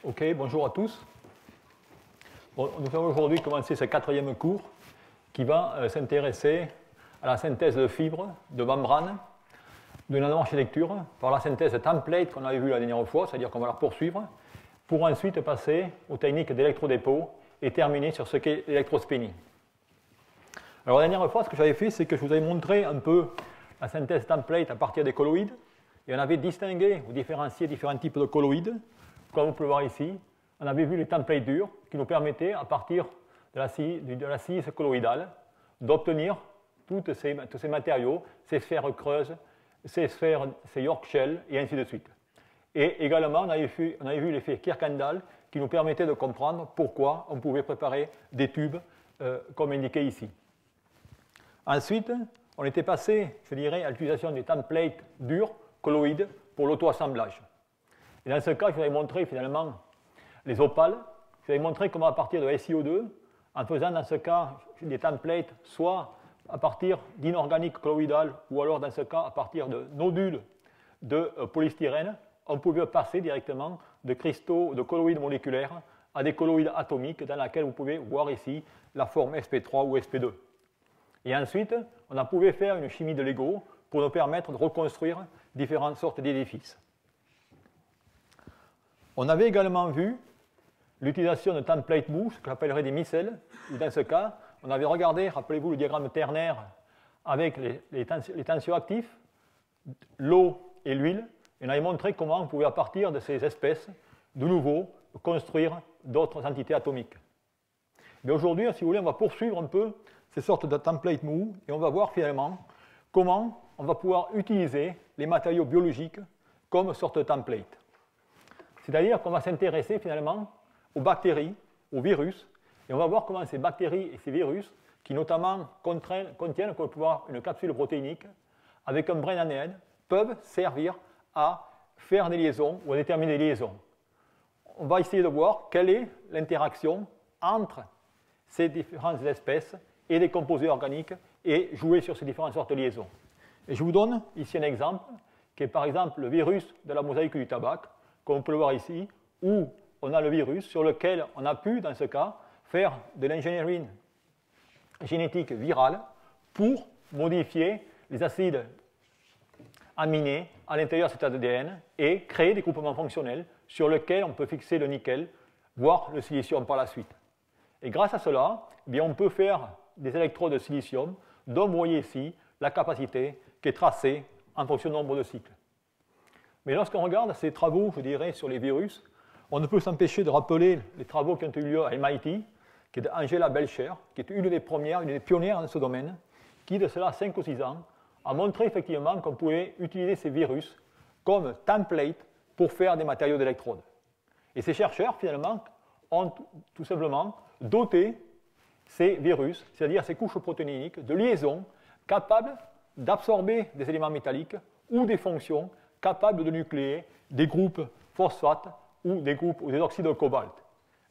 Ok, bonjour à tous. Bon, nous allons aujourd'hui commencer ce 4e cours qui va s'intéresser à la synthèse de fibres, de membranes, de nanoarchitecture, par la synthèse de template qu'on avait vu la dernière fois, c'est-à-dire qu'on va la poursuivre, pour ensuite passer aux techniques d'électrodépôt et terminer sur ce qu'est l'électrospinning. Alors la dernière fois, ce que j'avais fait, c'est que je vous avais montré un peu la synthèse template à partir des colloïdes, et on avait distingué ou différencié différents types de colloïdes. Comme vous pouvez voir ici, on avait vu les templates durs qui nous permettaient, à partir de la silice colloïdale, d'obtenir tous ces matériaux, ces sphères creuses, ces York shells, et ainsi de suite. Et également, on avait vu l'effet Kirkendall qui nous permettait de comprendre pourquoi on pouvait préparer des tubes comme indiqué ici. Ensuite, on était passé, je dirais, à l'utilisation des templates durs, colloïdes, pour l'auto-assemblage. Et dans ce cas, je vous avais montré finalement les opales. Je vous avais montré comment à partir de SiO2, en faisant dans ce cas des templates, soit à partir d'inorganiques colloïdales, ou alors dans ce cas à partir de nodules de polystyrène, on pouvait passer directement de cristaux de colloïdes moléculaires à des colloïdes atomiques dans lesquels vous pouvez voir ici la forme sp3 ou sp2. Et ensuite, on a pu faire une chimie de Lego pour nous permettre de reconstruire différentes sortes d'édifices. On avait également vu l'utilisation de template mou, ce que j'appellerais des micelles, où dans ce cas, on avait regardé, rappelez-vous le diagramme ternaire avec les tensioactifs, l'eau et l'huile, et on avait montré comment on pouvait, à partir de ces espèces, de nouveau, construire d'autres entités atomiques. Mais aujourd'hui, si vous voulez, on va poursuivre un peu ces sortes de templates mou, et on va voir finalement comment on va pouvoir utiliser les matériaux biologiques comme sorte de template. C'est-à-dire qu'on va s'intéresser finalement aux bactéries, aux virus, et on va voir comment ces bactéries et ces virus, qui notamment contiennent, comme on peut voir, une capsule protéinique, avec un brin ADN, peuvent servir à faire des liaisons ou à déterminer des liaisons. On va essayer de voir quelle est l'interaction entre ces différentes espèces et les composés organiques et jouer sur ces différentes sortes de liaisons. Et je vous donne ici un exemple, qui est par exemple le virus de la mosaïque du tabac, comme on peut le voir ici, où on a le virus sur lequel on a pu, dans ce cas, faire de l'ingénierie génétique virale pour modifier les acides aminés à l'intérieur de cet ADN et créer des groupements fonctionnels sur lesquels on peut fixer le nickel, voire le silicium par la suite. Et grâce à cela, eh bien, on peut faire des électrodes de silicium dont vous voyez ici la capacité qui est tracée en fonction du nombre de cycles. Mais lorsqu'on regarde ces travaux, je dirais, sur les virus, on ne peut s'empêcher de rappeler les travaux qui ont eu lieu à MIT, qui est d'Angela Belcher, qui est une des premières, une des pionnières dans ce domaine, qui, de cela 5 ou 6 ans, a montré effectivement qu'on pouvait utiliser ces virus comme template pour faire des matériaux d'électrode. Et ces chercheurs, finalement, ont tout simplement doté ces virus, c'est-à-dire ces couches protéiniques, de liaisons capables d'absorber des éléments métalliques ou des fonctions capables de nucléer des groupes phosphates ou des groupes ou des oxydes de cobalt.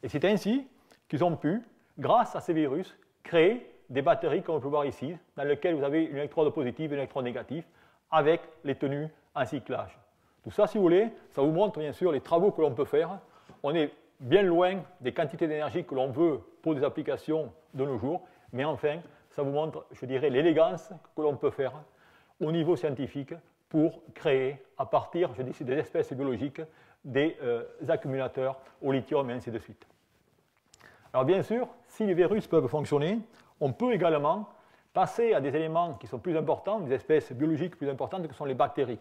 Et c'est ainsi qu'ils ont pu, grâce à ces virus, créer des batteries, comme on peut voir ici, dans lesquelles vous avez une électrode positive et une électrode négative, avec les tenues en cyclage. Tout ça, si vous voulez, ça vous montre bien sûr les travaux que l'on peut faire. On est bien loin des quantités d'énergie que l'on veut pour des applications de nos jours, mais enfin, ça vous montre, je dirais, l'élégance que l'on peut faire au niveau scientifique pour créer, à partir, je dis, des espèces biologiques, des accumulateurs au lithium et ainsi de suite. Alors bien sûr, si les virus peuvent fonctionner, on peut également passer à des éléments qui sont plus importants, des espèces biologiques plus importantes que sont les bactéries.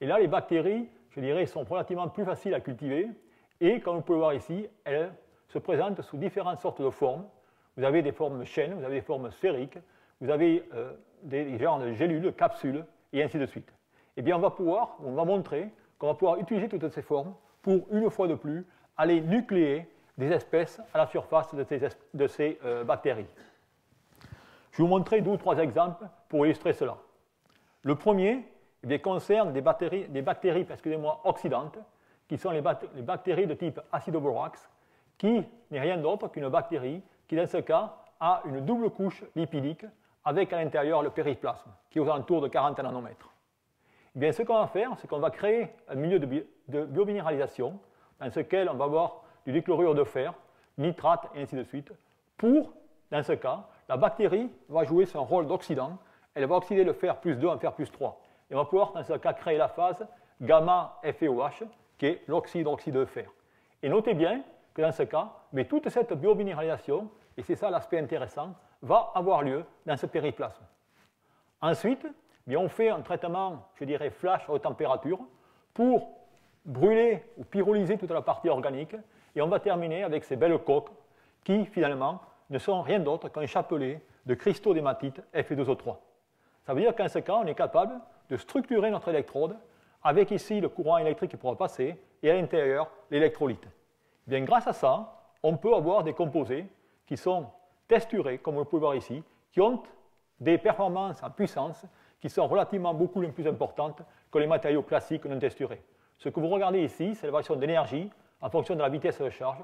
Et là, les bactéries, je dirais, sont relativement plus faciles à cultiver et, comme vous pouvez voir ici, elles se présentent sous différentes sortes de formes. Vous avez des formes chaînes, vous avez des formes sphériques, vous avez des genres de gélules, de capsules, et ainsi de suite. Eh bien, on va montrer qu'on va pouvoir utiliser toutes ces formes pour, une fois de plus, aller nucléer des espèces à la surface de ces bactéries. Je vais vous montrer 2 ou 3 exemples pour illustrer cela. Le premier concerne des bactéries oxydantes, qui sont les bactéries de type acidoborax, qui n'est rien d'autre qu'une bactérie qui, dans ce cas, a une double couche lipidique avec à l'intérieur le périplasme, qui est aux alentours de 40 nanomètres. Eh bien, ce qu'on va faire, c'est qu'on va créer un milieu de biominéralisation dans lequel on va avoir du dichlorure de fer, nitrate, et ainsi de suite, pour, dans ce cas, la bactérie va jouer son rôle d'oxydant, elle va oxyder le fer plus 2 en fer plus 3. Et on va pouvoir, dans ce cas, créer la phase gamma FeOH, qui est l'oxyde de fer. Et notez bien que dans ce cas, mais toute cette biominéralisation, et c'est ça l'aspect intéressant, va avoir lieu dans ce périplasme. Ensuite, bien, on fait un traitement, je dirais, flash à haute température pour brûler ou pyrolyser toute la partie organique, et on va terminer avec ces belles coques qui, finalement, ne sont rien d'autre qu'un chapelet de cristaux d'hématite Fe2O3. Ça veut dire qu'en ce cas, on est capable de structurer notre électrode avec ici le courant électrique qui pourra passer et à l'intérieur l'électrolyte. Bien, grâce à ça, on peut avoir des composés qui sont texturés, comme vous pouvez voir ici, qui ont des performances en puissance qui sont relativement beaucoup plus importantes que les matériaux classiques non texturés. Ce que vous regardez ici, c'est la variation d'énergie en fonction de la vitesse de charge.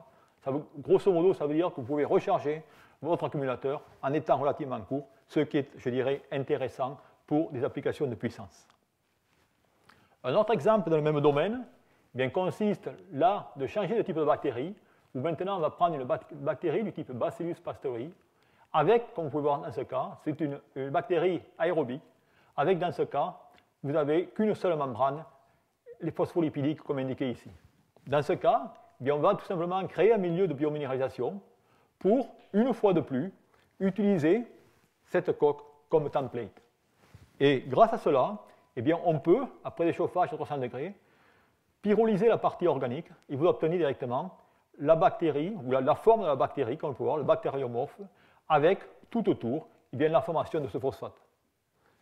Grosso modo, ça veut dire que vous pouvez recharger votre accumulateur en étant relativement court, ce qui est, je dirais, intéressant pour des applications de puissance. Un autre exemple dans le même domaine bien, consiste là de changer de type de bactérie, où maintenant on va prendre une bactérie du type Bacillus pastori, avec, comme vous pouvez voir dans ce cas, c'est une bactérie aérobique, avec dans ce cas, vous n'avez qu'une seule membrane, les phospholipidiques comme indiqué ici. Dans ce cas, bien, on va tout simplement créer un milieu de biominéralisation pour, une fois de plus, utiliser cette coque comme template. Et grâce à cela, eh bien, on peut, après des chauffages à 300 degrés, pyrolyser la partie organique et vous obtenez directement la bactérie, ou la forme de la bactérie, comme vous pouvez voir, le bactériomorphe, avec tout autour eh bien, la formation de ce phosphate.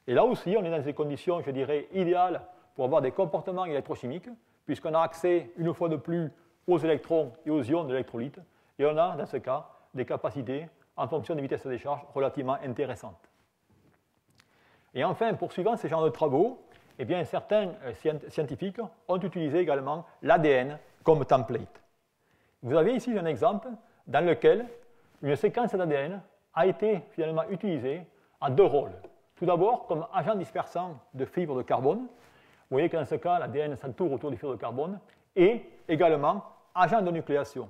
Et là aussi, on est dans des conditions, je dirais, idéales pour avoir des comportements électrochimiques, puisqu'on a accès, une fois de plus, aux électrons et aux ions de l'électrolyte, et on a, dans ce cas, des capacités, en fonction des vitesses de décharge, relativement intéressantes. Et enfin, poursuivant ces genres de travaux, eh bien, certains scientifiques ont utilisé également l'ADN comme template. Vous avez ici un exemple dans lequel une séquence d'ADN a été finalement utilisée à deux rôles. Tout d'abord, comme agent dispersant de fibres de carbone. Vous voyez que dans ce cas, l'ADN s'entoure autour des fibres de carbone. Et également, agent de nucléation.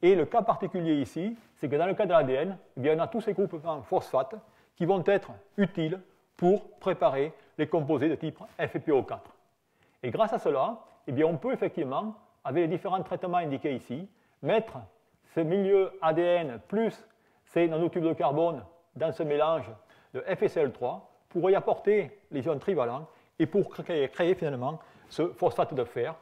Et le cas particulier ici, c'est que dans le cas de l'ADN, eh on a tous ces groupements phosphates qui vont être utiles pour préparer les composés de type FePO4. Et grâce à cela, eh bien, on peut effectivement, avec les différents traitements indiqués ici, mettre ce milieu ADN plus ces nanotubes de carbone dans ce mélange de FeCl3 pour y apporter les ions trivalents et pour créer finalement ce phosphate de fer,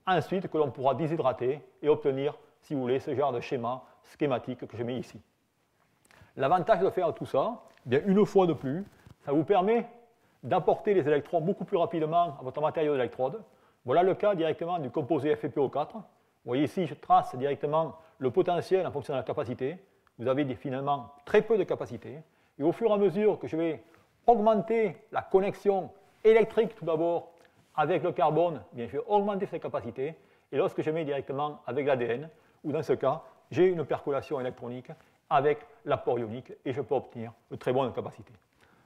ensuite que l'on pourra déshydrater et obtenir, si vous voulez, ce genre de schéma schématique que je mets ici. L'avantage de faire tout ça, eh bien, une fois de plus, ça vous permet d'apporter les électrons beaucoup plus rapidement à votre matériau d'électrode. Voilà le cas directement du composé FePO4. Vous voyez ici, je trace directement le potentiel en fonction de la capacité. Vous avez finalement très peu de capacité. Et au fur et à mesure que je vais augmenter la connexion électrique tout d'abord avec le carbone, bien, je vais augmenter ses capacités. Et lorsque je mets directement avec l'ADN, ou dans ce cas, j'ai une percolation électronique avec l'apport ionique et je peux obtenir de très bonnes capacités.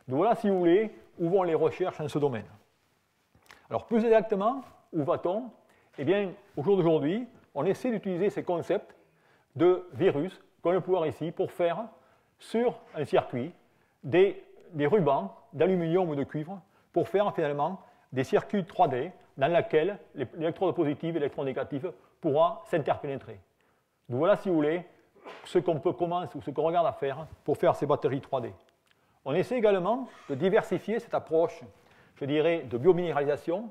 Donc voilà, si vous voulez, où vont les recherches dans ce domaine. Alors, plus exactement, où va-t-on? Eh bien, au jour d'aujourd'hui, on essaie d'utiliser ces concepts de virus, comme on peut voir ici, pour faire sur un circuit des rubans d'aluminium ou de cuivre, pour faire finalement des circuits 3D dans lesquels l'électrode positive et l'électrode négative pourra s'interpénétrer. Donc voilà, si vous voulez, ce qu'on peut commencer ou ce qu'on regarde à faire pour faire ces batteries 3D. On essaie également de diversifier cette approche, je dirais, de biominéralisation.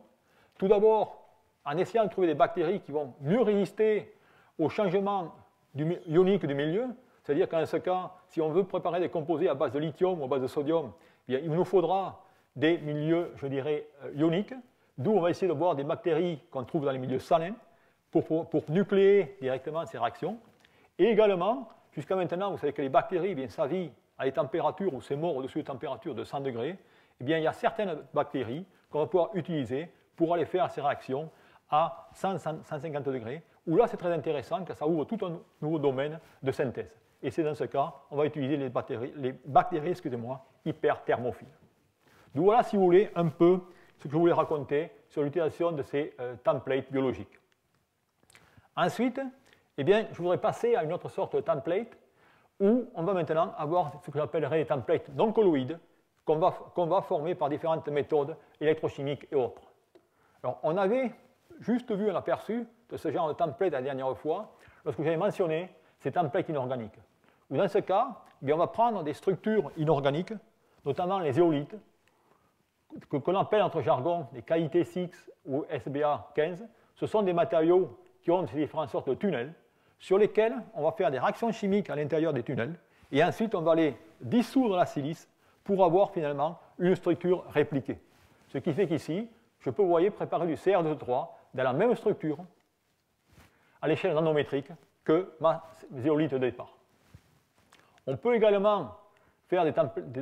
Tout d'abord, en essayant de trouver des bactéries qui vont mieux résister au changement ionique du milieu. C'est-à-dire qu'en ce cas, si on veut préparer des composés à base de lithium ou à base de sodium, bien, il nous faudra des milieux, je dirais, ioniques. D'où on va essayer de voir des bactéries qu'on trouve dans les milieux salins pour nucléer directement ces réactions. Et également, jusqu'à maintenant, vous savez que les bactéries, bien, ça vit à des températures où c'est mort au-dessus de températures de 100 degrés. Eh bien, il y a certaines bactéries qu'on va pouvoir utiliser pour aller faire ces réactions à 150 degrés, où là, c'est très intéressant, car ça ouvre tout un nouveau domaine de synthèse. Et c'est dans ce cas, on va utiliser les bactéries hyperthermophiles. Donc voilà, si vous voulez, un peu ce que je voulais raconter sur l'utilisation de ces templates biologiques. Ensuite, eh bien, je voudrais passer à une autre sorte de template où on va maintenant avoir ce que j'appellerais des templates non colloïdes qu'on va former par différentes méthodes électrochimiques et autres. Alors, on avait juste vu un aperçu de ce genre de template la dernière fois lorsque j'avais mentionné ces templates inorganiques. Où dans ce cas, eh bien, on va prendre des structures inorganiques, notamment les éolites, qu'on appelle entre jargon les KIT6 ou SBA15. Ce sont des matériaux qui ont ces différentes sortes de tunnels sur lesquels on va faire des réactions chimiques à l'intérieur des tunnels et ensuite on va les dissoudre la silice pour avoir finalement une structure répliquée. Ce qui fait qu'ici, je peux, vous voyez, préparer du CR2-3 dans la même structure à l'échelle nanométrique que ma zéolite de départ. On peut également faire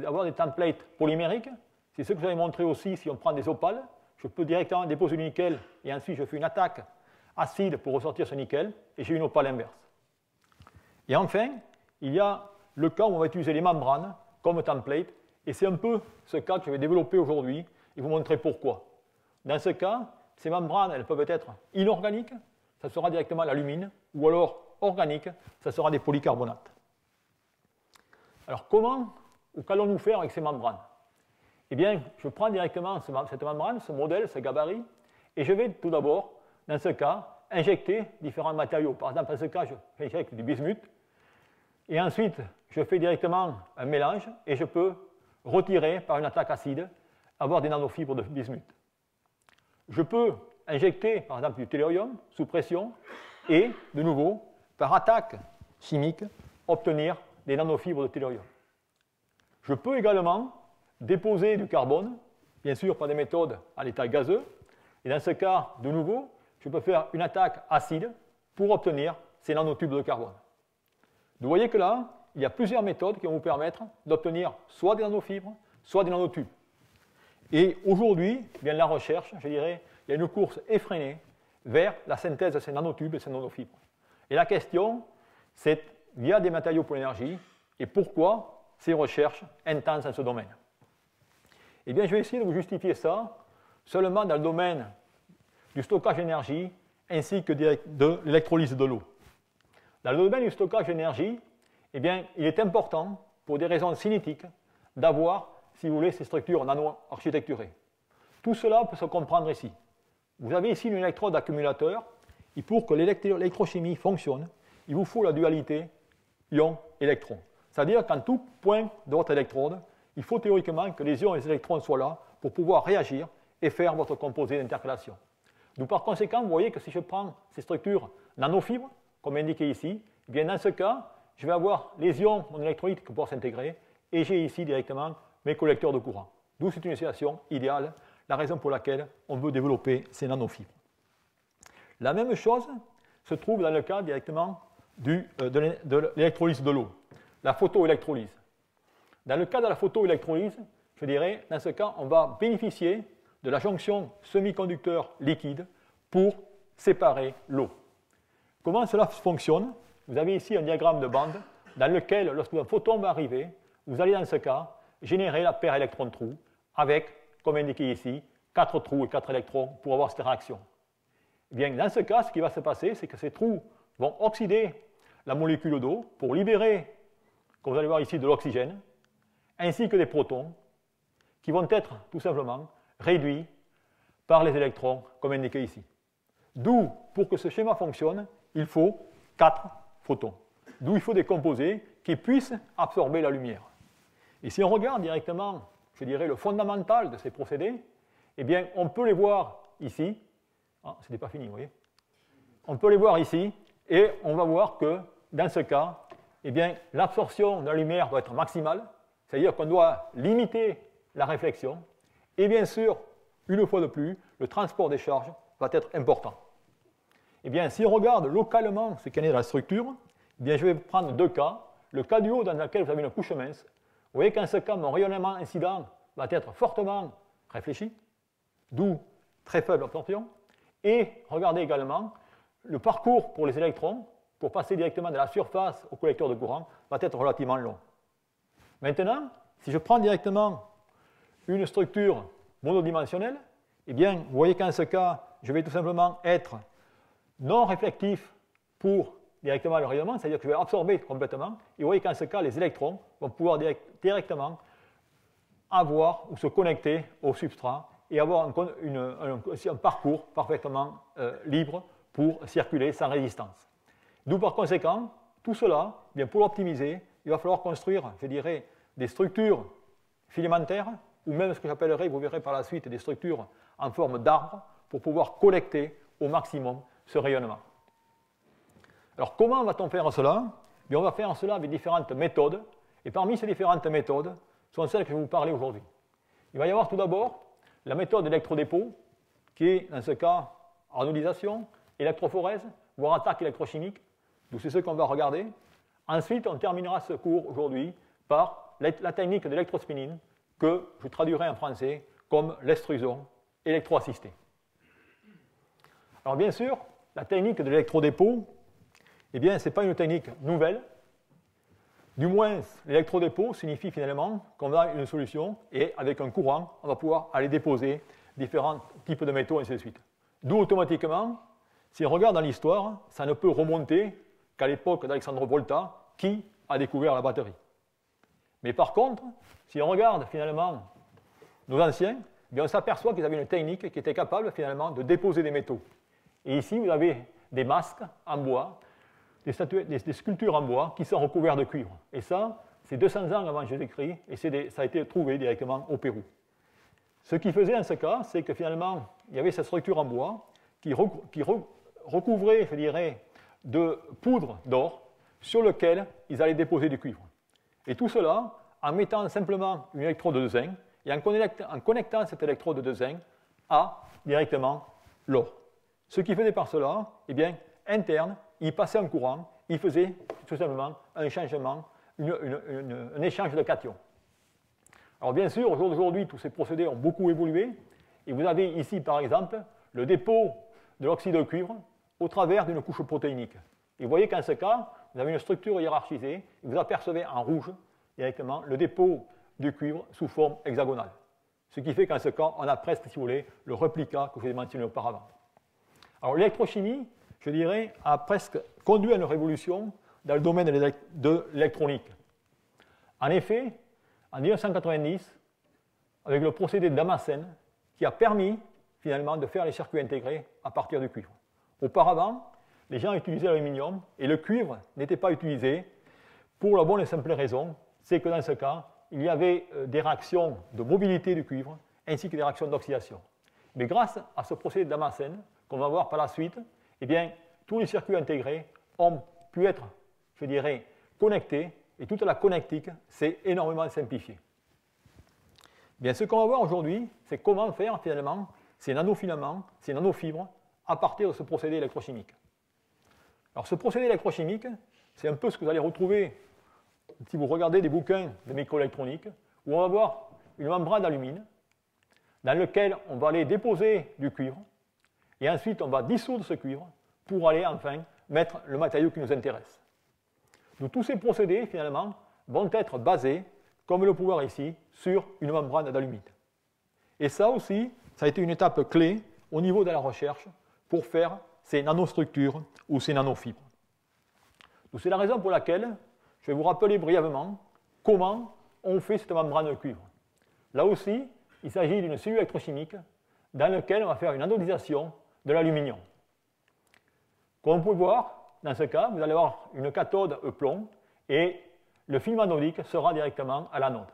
avoir des templates polymériques. C'est ce que j'avais montré aussi si on prend des opales. Je peux directement déposer du nickel et ensuite je fais une attaque acide pour ressortir ce nickel et j'ai une opale inverse. Et enfin, il y a le cas où on va utiliser les membranes comme template et c'est un peu ce cas que je vais développer aujourd'hui et vous montrer pourquoi. Dans ce cas, ces membranes, elles peuvent être inorganiques, ça sera directement l'alumine, ou alors organiques, ça sera des polycarbonates. Alors comment ou qu'allons-nous faire avec ces membranes? Eh bien, je prends directement cette membrane, ce modèle, ce gabarit, et je vais tout d'abord, dans ce cas, injecter différents matériaux. Par exemple, dans ce cas, j'injecte du bismuth, et ensuite, je fais directement un mélange, et je peux retirer par une attaque acide, avoir des nanofibres de bismuth. Je peux injecter, par exemple, du tellurium sous pression, et, de nouveau, par attaque chimique, obtenir des nanofibres de tellurium. Je peux également déposer du carbone, bien sûr par des méthodes à l'état gazeux, et dans ce cas, de nouveau, je peux faire une attaque acide pour obtenir ces nanotubes de carbone. Vous voyez que là, il y a plusieurs méthodes qui vont vous permettre d'obtenir soit des nanofibres, soit des nanotubes. Et aujourd'hui, bien la recherche, je dirais, il y a une course effrénée vers la synthèse de ces nanotubes et ces nanofibres. Et la question, c'est via des matériaux pour l'énergie, et pourquoi ces recherches intenses dans ce domaine? Eh bien, je vais essayer de vous justifier ça seulement dans le domaine du stockage d'énergie ainsi que de l'électrolyse de l'eau. Dans le domaine du stockage d'énergie, eh bien, il est important, pour des raisons cinétiques, d'avoir, si vous voulez, ces structures nano-architecturées. Tout cela peut se comprendre ici. Vous avez ici une électrode accumulateur, et pour que l'électrochimie fonctionne, il vous faut la dualité ion-électron. C'est-à-dire qu'en tout point de votre électrode, il faut théoriquement que les ions et les électrons soient là pour pouvoir réagir et faire votre composé d'intercalation. Donc par conséquent, vous voyez que si je prends ces structures nanofibres, comme indiqué ici, eh bien dans ce cas, je vais avoir les ions, mon électrolyte qui vont pouvoir s'intégrer, et j'ai ici directement mes collecteurs de courant. D'où c'est une situation idéale, la raison pour laquelle on veut développer ces nanofibres. La même chose se trouve dans le cas directement de l'électrolyse de l'eau, la photoélectrolyse. Dans le cas de la photoélectrolyse, je dirais, dans ce cas, on va bénéficier de la jonction semi-conducteur liquide pour séparer l'eau. Comment cela fonctionne? Vous avez ici un diagramme de bande dans lequel, lorsque un photon va arriver, vous allez dans ce cas générer la paire électron-trou avec, comme indiqué ici, 4 trous et 4 électrons pour avoir cette réaction. Eh bien, dans ce cas, ce qui va se passer, c'est que ces trous vont oxyder la molécule d'eau pour libérer, comme vous allez voir ici, de l'oxygène, ainsi que des protons, qui vont être tout simplement réduits par les électrons, comme indiqué ici. D'où, pour que ce schéma fonctionne, il faut 4 photons. D'où il faut des composés qui puissent absorber la lumière. Et si on regarde directement, je dirais, le fondamental de ces procédés, eh bien, on peut les voir ici. Ah, ce n'est pas fini, vous voyez. On peut les voir ici, et on va voir que, dans ce cas, eh bien, l'absorption de la lumière doit être maximale, c'est-à-dire qu'on doit limiter la réflexion, et bien sûr, une fois de plus, le transport des charges va être important. Eh bien, si on regarde localement ce qu'il y a dans la structure, eh bien, je vais prendre deux cas. Le cas du haut dans lequel vous avez une couche mince. Vous voyez qu'en ce cas, mon rayonnement incident va être fortement réfléchi, d'où très faible absorption. Et regardez également, le parcours pour les électrons, pour passer directement de la surface au collecteur de courant, va être relativement long. Maintenant, si je prends directement une structure monodimensionnelle, eh bien, vous voyez qu'en ce cas, je vais tout simplement être non réflectif pour directement le rayonnement, c'est-à-dire que je vais absorber complètement, et vous voyez qu'en ce cas, les électrons vont pouvoir directement avoir ou se connecter au substrat et avoir un parcours parfaitement libre pour circuler sans résistance. D'où par conséquent, tout cela, bien pour l'optimiser, il va falloir construire, je dirais, des structures filamentaires, ou même ce que j'appellerai, vous verrez par la suite, des structures en forme d'arbre, pour pouvoir collecter au maximum ce rayonnement. Alors comment va-t-on faire cela? Bien, on va faire cela avec différentes méthodes, et parmi ces différentes méthodes sont celles que je vais vous parler aujourd'hui. Il va y avoir tout d'abord la méthode d'électrodépôt, qui est dans ce cas anodisation, électrophorèse, voire attaque électrochimique, donc c'est ce qu'on va regarder. Ensuite, on terminera ce cours aujourd'hui par la technique d'électrospinning, que je traduirai en français comme l'extrusion électroassistée. Alors bien sûr, la technique de l'électrodépôt, eh bien, ce n'est pas une technique nouvelle. Du moins, l'électrodépôt signifie finalement qu'on a une solution et avec un courant, on va pouvoir aller déposer différents types de métaux, et ainsi de suite. D'où automatiquement, si on regarde dans l'histoire, ça ne peut remonter qu'à l'époque d'Alexandre Volta, qui a découvert la batterie. Mais par contre, si on regarde finalement nos anciens, eh bien on s'aperçoit qu'ils avaient une technique qui était capable finalement de déposer des métaux. Et ici, vous avez des masques en bois, des sculptures en bois qui sont recouverts de cuivre. Et ça, c'est 200 ans avant Jésus-Christ, et ça a été trouvé directement au Pérou. Ce qui faisait en ce cas, c'est que finalement, il y avait cette structure en bois qui recouvrait, je dirais, de poudre d'or sur lequel ils allaient déposer du cuivre. Et tout cela en mettant simplement une électrode de zinc et en connectant cette électrode de zinc à directement l'or. Ce qui faisait par cela, eh bien, interne, il passait un courant, il faisait tout simplement un changement, un échange de cations. Alors bien sûr, au jour d'aujourd'hui, tous ces procédés ont beaucoup évolué, et vous avez ici, par exemple, le dépôt de l'oxyde de cuivre au travers d'une couche protéinique. Et vous voyez qu'en ce cas, vous avez une structure hiérarchisée, et vous apercevez en rouge directement le dépôt du cuivre sous forme hexagonale. Ce qui fait qu'en ce cas, on a presque, si vous voulez, le réplica que je vous ai mentionné auparavant. Alors l'électrochimie, je dirais, a presque conduit à une révolution dans le domaine de l'électronique. En effet, en 1990, avec le procédé de Damascène, qui a permis finalement de faire les circuits intégrés à partir du cuivre. Auparavant, les gens utilisaient l'aluminium et le cuivre n'était pas utilisé pour la bonne et simple raison, c'est que dans ce cas, il y avait des réactions de mobilité du cuivre ainsi que des réactions d'oxydation. Mais grâce à ce procédé de Damascène, qu'on va voir par la suite, eh bien, tous les circuits intégrés ont pu être, je dirais, connectés et toute la connectique s'est énormément simplifiée. Bien, ce qu'on va voir aujourd'hui, c'est comment faire finalement ces nanofilaments, ces nanofibres à partir de ce procédé électrochimique. Alors ce procédé électrochimique, c'est un peu ce que vous allez retrouver si vous regardez des bouquins de microélectronique, où on va voir une membrane d'alumine dans laquelle on va aller déposer du cuivre, et ensuite on va dissoudre ce cuivre pour aller enfin mettre le matériau qui nous intéresse. Donc tous ces procédés, finalement, vont être basés, comme le pouvoir ici, sur une membrane d'alumine. Et ça aussi, ça a été une étape clé au niveau de la recherche pour faire ces nanostructures ou ces nanofibres. Donc c'est la raison pour laquelle je vais vous rappeler brièvement comment on fait cette membrane de cuivre. Là aussi, il s'agit d'une cellule électrochimique dans laquelle on va faire une anodisation de l'aluminium. Comme vous pouvez voir, dans ce cas, vous allez avoir une cathode plomb et le film anodique sera directement à l'anode.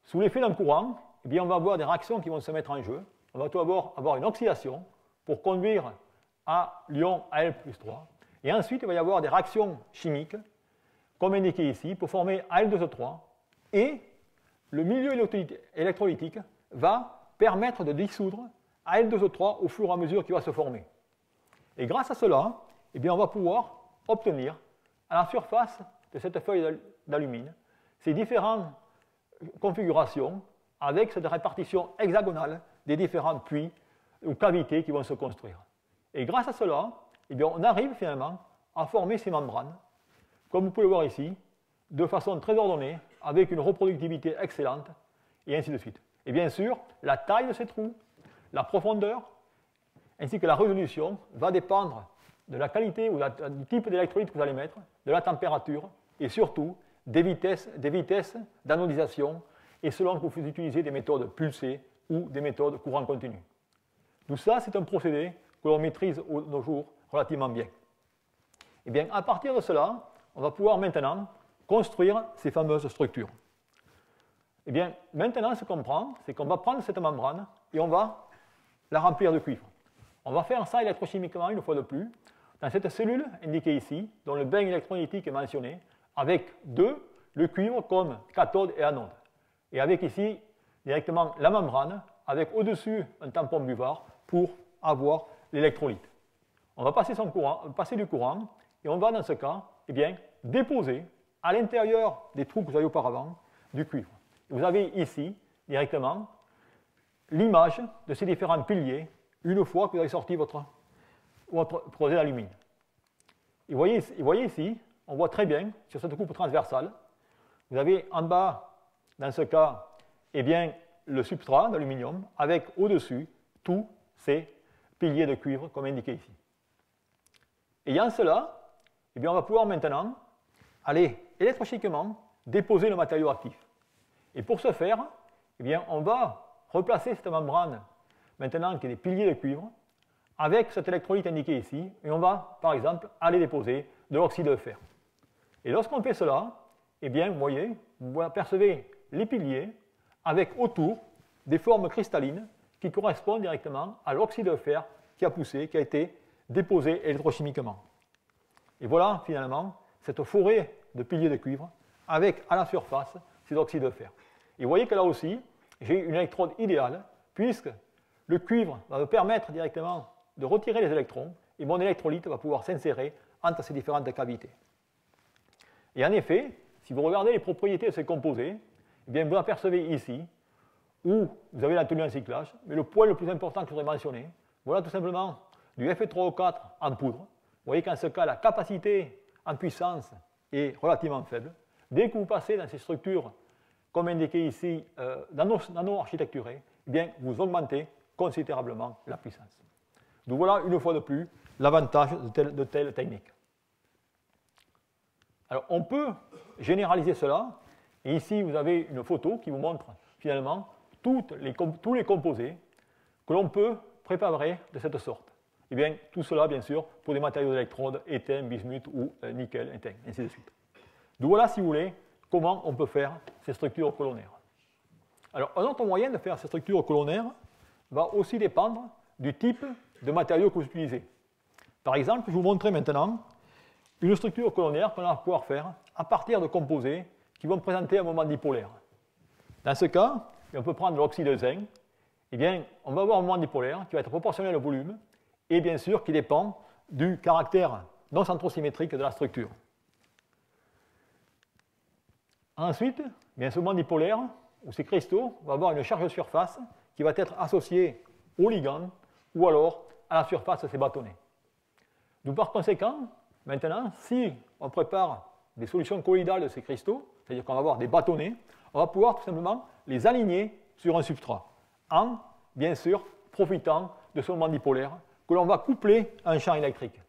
Sous l'effet d'un courant, eh bien, on va avoir des réactions qui vont se mettre en jeu. On va tout d'abord avoir une oxydation pour conduire à l'ion Al+3. Et ensuite, il va y avoir des réactions chimiques, comme indiqué ici, pour former Al2O3. Et le milieu électrolytique va permettre de dissoudre Al2O3 au fur et à mesure qu'il va se former. Et grâce à cela, eh bien, on va pouvoir obtenir à la surface de cette feuille d'alumine ces différentes configurations avec cette répartition hexagonale des différents puits ou cavités qui vont se construire. Et grâce à cela, eh bien, on arrive finalement à former ces membranes, comme vous pouvez le voir ici, de façon très ordonnée, avec une reproductivité excellente, et ainsi de suite. Et bien sûr, la taille de ces trous, la profondeur, ainsi que la résolution, va dépendre de la qualité ou du type d'électrolyte que vous allez mettre, de la température et surtout des vitesses d'anodisation et selon que vous utilisez des méthodes pulsées ou des méthodes courant continu. Tout ça, c'est un procédé que l'on maîtrise de nos jours relativement bien. Et bien, à partir de cela, on va pouvoir maintenant construire ces fameuses structures. Et bien, maintenant, ce qu'on prend, c'est qu'on va prendre cette membrane et on va la remplir de cuivre. On va faire ça électrochimiquement une fois de plus dans cette cellule indiquée ici, dont le bain électrolytique est mentionné, avec le cuivre comme cathode et anode. Et avec ici, directement la membrane, avec au-dessus un tampon buvard pour avoir l'électrolyte. On va passer du courant et on va dans ce cas, eh bien, déposer à l'intérieur des trous que vous avez auparavant du cuivre. Et vous avez ici, directement, l'image de ces différents piliers une fois que vous avez sorti votre procédé d'alumine. Et vous voyez ici, on voit très bien sur cette coupe transversale, vous avez en bas, dans ce cas, eh bien, le substrat d'aluminium avec au-dessus tous ces piliers de cuivre comme indiqué ici. Ayant cela, eh bien, on va pouvoir maintenant aller électrochimiquement déposer le matériau actif. Et pour ce faire, eh bien, on va replacer cette membrane maintenant qui est des piliers de cuivre avec cet électrolyte indiqué ici et on va par exemple aller déposer de l'oxyde de fer. Et lorsqu'on fait cela, eh bien, vous voyez, vous apercevez les piliers avec autour des formes cristallines qui correspondent directement à l'oxyde de fer qui a poussé, qui a été déposé électrochimiquement. Et voilà finalement cette forêt de piliers de cuivre avec à la surface ces oxydes de fer. Et vous voyez que là aussi, j'ai une électrode idéale puisque le cuivre va me permettre directement de retirer les électrons et mon électrolyte va pouvoir s'insérer entre ces différentes cavités. Et en effet, si vous regardez les propriétés de ces composés, eh bien vous apercevez ici où vous avez la tenue en cyclage, mais le point le plus important que je voudrais mentionner, voilà tout simplement du Fe3O4 en poudre. Vous voyez qu'en ce cas, la capacité en puissance est relativement faible. Dès que vous passez dans ces structures, comme indiqué ici, nano-architecturées, eh bien, vous augmentez considérablement la puissance. Donc voilà, une fois de plus, l'avantage de telles techniques. Alors, on peut généraliser cela, et ici, vous avez une photo qui vous montre finalement tous les composés que l'on peut préparer de cette sorte. Et bien, tout cela, bien sûr, pour des matériaux d'électrode, étain, bismuth ou nickel, étain, ainsi de suite. Donc voilà, si vous voulez, comment on peut faire ces structures colonnaires. Alors, un autre moyen de faire ces structures colonnaires va aussi dépendre du type de matériaux que vous utilisez. Par exemple, je vais vous montrer maintenant une structure colonnaire qu'on va pouvoir faire à partir de composés qui vont présenter un moment dipolaire. Dans ce cas, on peut prendre l'oxyde de zinc. Eh bien, on va avoir un moment dipolaire qui va être proportionnel au volume et bien sûr qui dépend du caractère non centrosymétrique de la structure. Ensuite, bien, ce moment dipolaire, ou ces cristaux, va avoir une charge de surface qui va être associée au ligand ou alors à la surface de ces bâtonnets. Donc par conséquent, maintenant, si on prépare des solutions colloïdales de ces cristaux, c'est-à-dire qu'on va avoir des bâtonnets, on va pouvoir tout simplement les aligner sur un substrat, en, bien sûr, profitant de ce moment dipolaire que l'on va coupler à un champ électrique.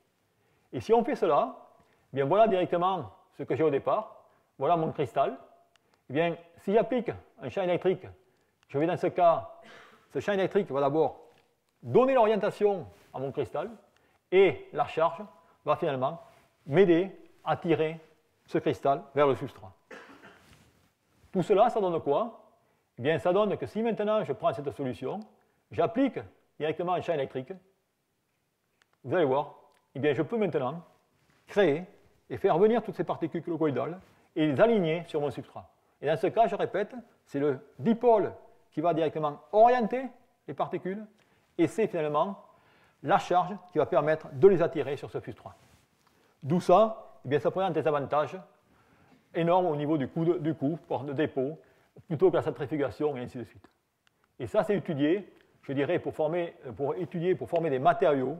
Et si on fait cela, eh bien voilà directement ce que j'ai au départ, voilà mon cristal. Eh bien, si j'applique un champ électrique, je vais dans ce cas, ce champ électrique va d'abord donner l'orientation à mon cristal et la charge va finalement m'aider à tirer ce cristal vers le substrat. Tout cela, ça donne quoi? Eh bien, ça donne que si maintenant je prends cette solution, j'applique directement un champ électrique, vous allez voir, eh bien, je peux maintenant créer et faire venir toutes ces particules colloïdales et les aligner sur mon substrat. Et dans ce cas, je répète, c'est le dipôle qui va directement orienter les particules et c'est finalement la charge qui va permettre de les attirer sur ce substrat. D'où ça, eh bien, ça présente des avantages énormes au niveau du coût de dépôt, plutôt que la centrifugation et ainsi de suite. Et ça, c'est étudié, je dirais, pour former des matériaux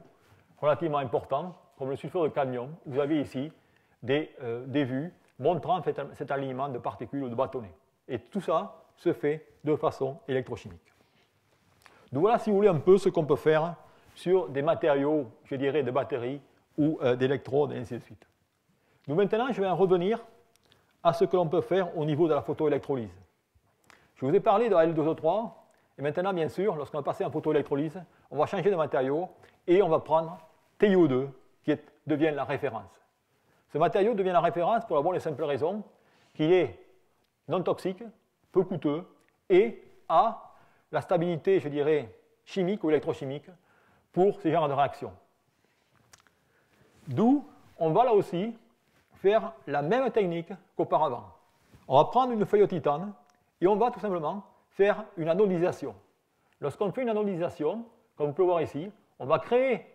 relativement importants, comme le sulfure de cadmium. Vous avez ici des vues montrant cet alignement de particules ou de bâtonnets. Et tout ça se fait de façon électrochimique. Donc voilà, si vous voulez, un peu ce qu'on peut faire sur des matériaux, je dirais, de batterie ou d'électrodes, et ainsi de suite. Donc maintenant, je vais en revenir à ce que l'on peut faire au niveau de la photoélectrolyse. Je vous ai parlé de Al2O3, et maintenant, bien sûr, lorsqu'on va passer en photoélectrolyse, on va changer de matériau et on va prendre TiO2 qui devient la référence. Ce matériau devient la référence pour la bonne et simple raison qu'il est non toxique, peu coûteux et a la stabilité, je dirais, chimique ou électrochimique pour ces genres de réactions. D'où on va là aussi faire la même technique qu'auparavant. On va prendre une feuille de titane et on va tout simplement faire une anodisation. Lorsqu'on fait une anodisation, comme vous pouvez voir ici, on va créer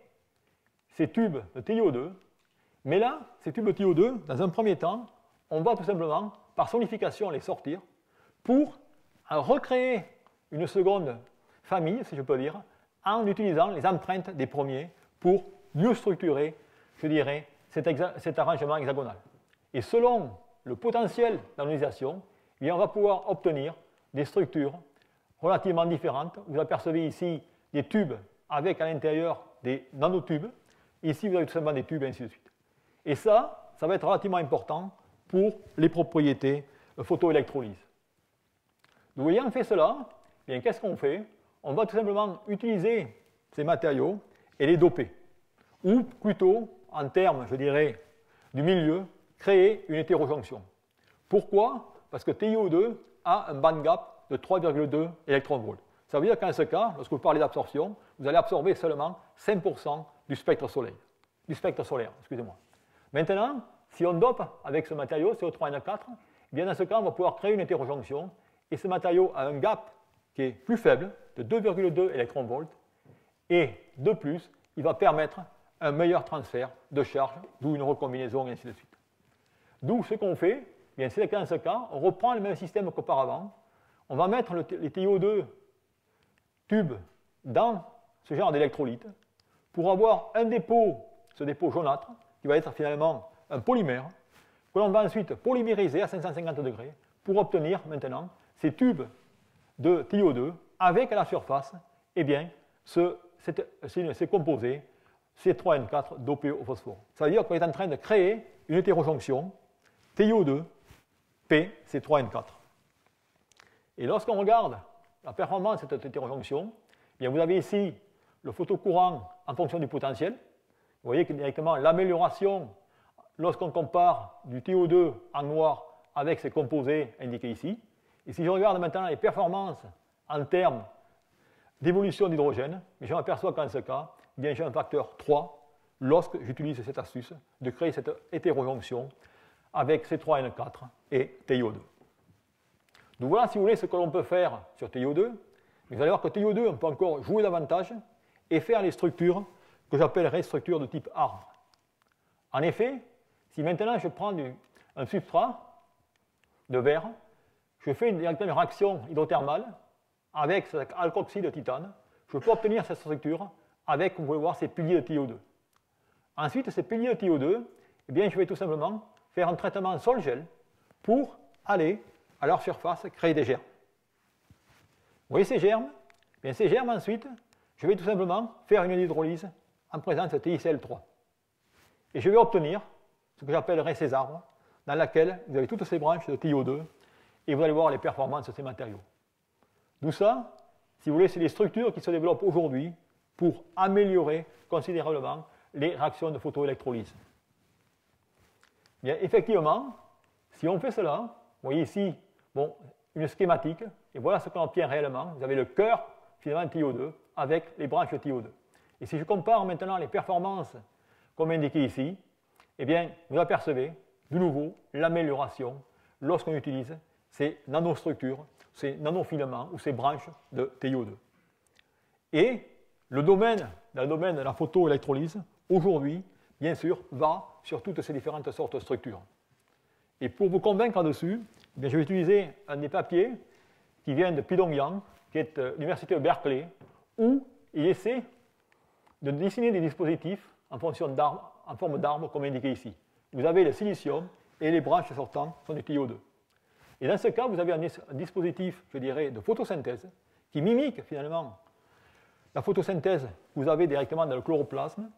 ces tubes de TiO2, mais là, ces tubes de TiO2, dans un premier temps, on va tout simplement, par sonification, les sortir pour recréer une seconde famille, si je peux dire, en utilisant les empreintes des premiers pour mieux structurer, je dirais, cet arrangement hexagonal. Et selon le potentiel d'anonisation, on va pouvoir obtenir des structures relativement différentes. Vous apercevez ici des tubes avec à l'intérieur des nanotubes. Ici, vous avez tout simplement des tubes, et ainsi de suite. Et ça va être relativement important pour les propriétés photoélectrolyse. Donc, ayant fait cela, bien, qu'est-ce qu'on fait? On va tout simplement utiliser ces matériaux et les doper. Ou plutôt, en termes, je dirais, du milieu, créer une hétérojonction. Pourquoi? Parce que TiO2 a un band gap de 3,2 électronvolts. Ça veut dire qu'en ce cas, lorsque vous parlez d'absorption, vous allez absorber seulement 5% du spectre solaire. Excusez-moi. Maintenant, si on dope avec ce matériau, CO3N4, bien dans ce cas, on va pouvoir créer une hétérojonction, et ce matériau a un gap qui est plus faible, de 2,2 électronvolts, et de plus, il va permettre un meilleur transfert de charge, d'où une recombinaison, et ainsi de suite. D'où ce qu'on fait, bien, c'est que dans ce cas, on reprend le même système qu'auparavant, on va mettre les TiO2 tubes dans ce genre d'électrolyte pour avoir un dépôt, ce dépôt jaunâtre, qui va être finalement un polymère, que l'on va ensuite polymériser à 550 degrés pour obtenir maintenant ces tubes de TiO2 avec à la surface, eh bien, ces composés C3N4 dopés au phosphore. Ça veut dire qu'on est en train de créer une hétérojonction TiO2 P C3N4. Et lorsqu'on regarde la performance de cette hétérojonction, eh bien, vous avez ici le photocourant en fonction du potentiel. Vous voyez que directement l'amélioration lorsqu'on compare du TiO2 en noir avec ses composés indiqués ici. Et si je regarde maintenant les performances en termes d'évolution d'hydrogène, je m'aperçois qu'en ce cas, eh bien, j'ai un facteur 3 lorsque j'utilise cette astuce de créer cette hétérojonction avec C3N4 et TiO2. Donc voilà, si vous voulez, ce que l'on peut faire sur TiO2. Vous allez voir que TiO2, on peut encore jouer davantage et faire les structures que j'appellerais structures de type arbre. En effet, si maintenant je prends un substrat de verre, je fais une réaction hydrothermale avec cet alkoxyde de titane, je peux obtenir cette structure avec, vous pouvez voir, ces piliers de TiO2. Ensuite, ces piliers de TiO2, eh bien, je vais tout simplement faire un traitement sol-gel pour aller à leur surface créer des germes. Vous voyez ces germes? Eh bien, ces germes, ensuite, je vais tout simplement faire une hydrolyse en présence de TiCl3. Et je vais obtenir ce que j'appellerais ces arbres, dans lesquels vous avez toutes ces branches de TiO2, et vous allez voir les performances de ces matériaux. D'où ça, si vous voulez, c'est les structures qui se développent aujourd'hui pour améliorer considérablement les réactions de photoélectrolyse. Bien, effectivement, si on fait cela, vous voyez ici bon, une schématique, et voilà ce qu'on obtient réellement. Vous avez le cœur, finalement, TiO2, avec les branches de TiO2. Et si je compare maintenant les performances, comme indiqué ici, eh bien, vous apercevez, de nouveau, l'amélioration lorsqu'on utilise ces nanostructures, ces nanofilaments ou ces branches de TiO2. Et le domaine de la photoélectrolyse, aujourd'hui, bien sûr, va sur toutes ces différentes sortes de structures. Et pour vous convaincre là-dessus, je vais utiliser un des papiers qui vient de Pyongyang, qui est l'université de Berkeley, où il essaie de dessiner des dispositifs en forme d'arbre, comme indiqué ici. Vous avez le silicium et les branches sortantes sont du TiO2. Et dans ce cas, vous avez un dispositif, je dirais, de photosynthèse qui mimique finalement la photosynthèse que vous avez directement dans le chloroplasme,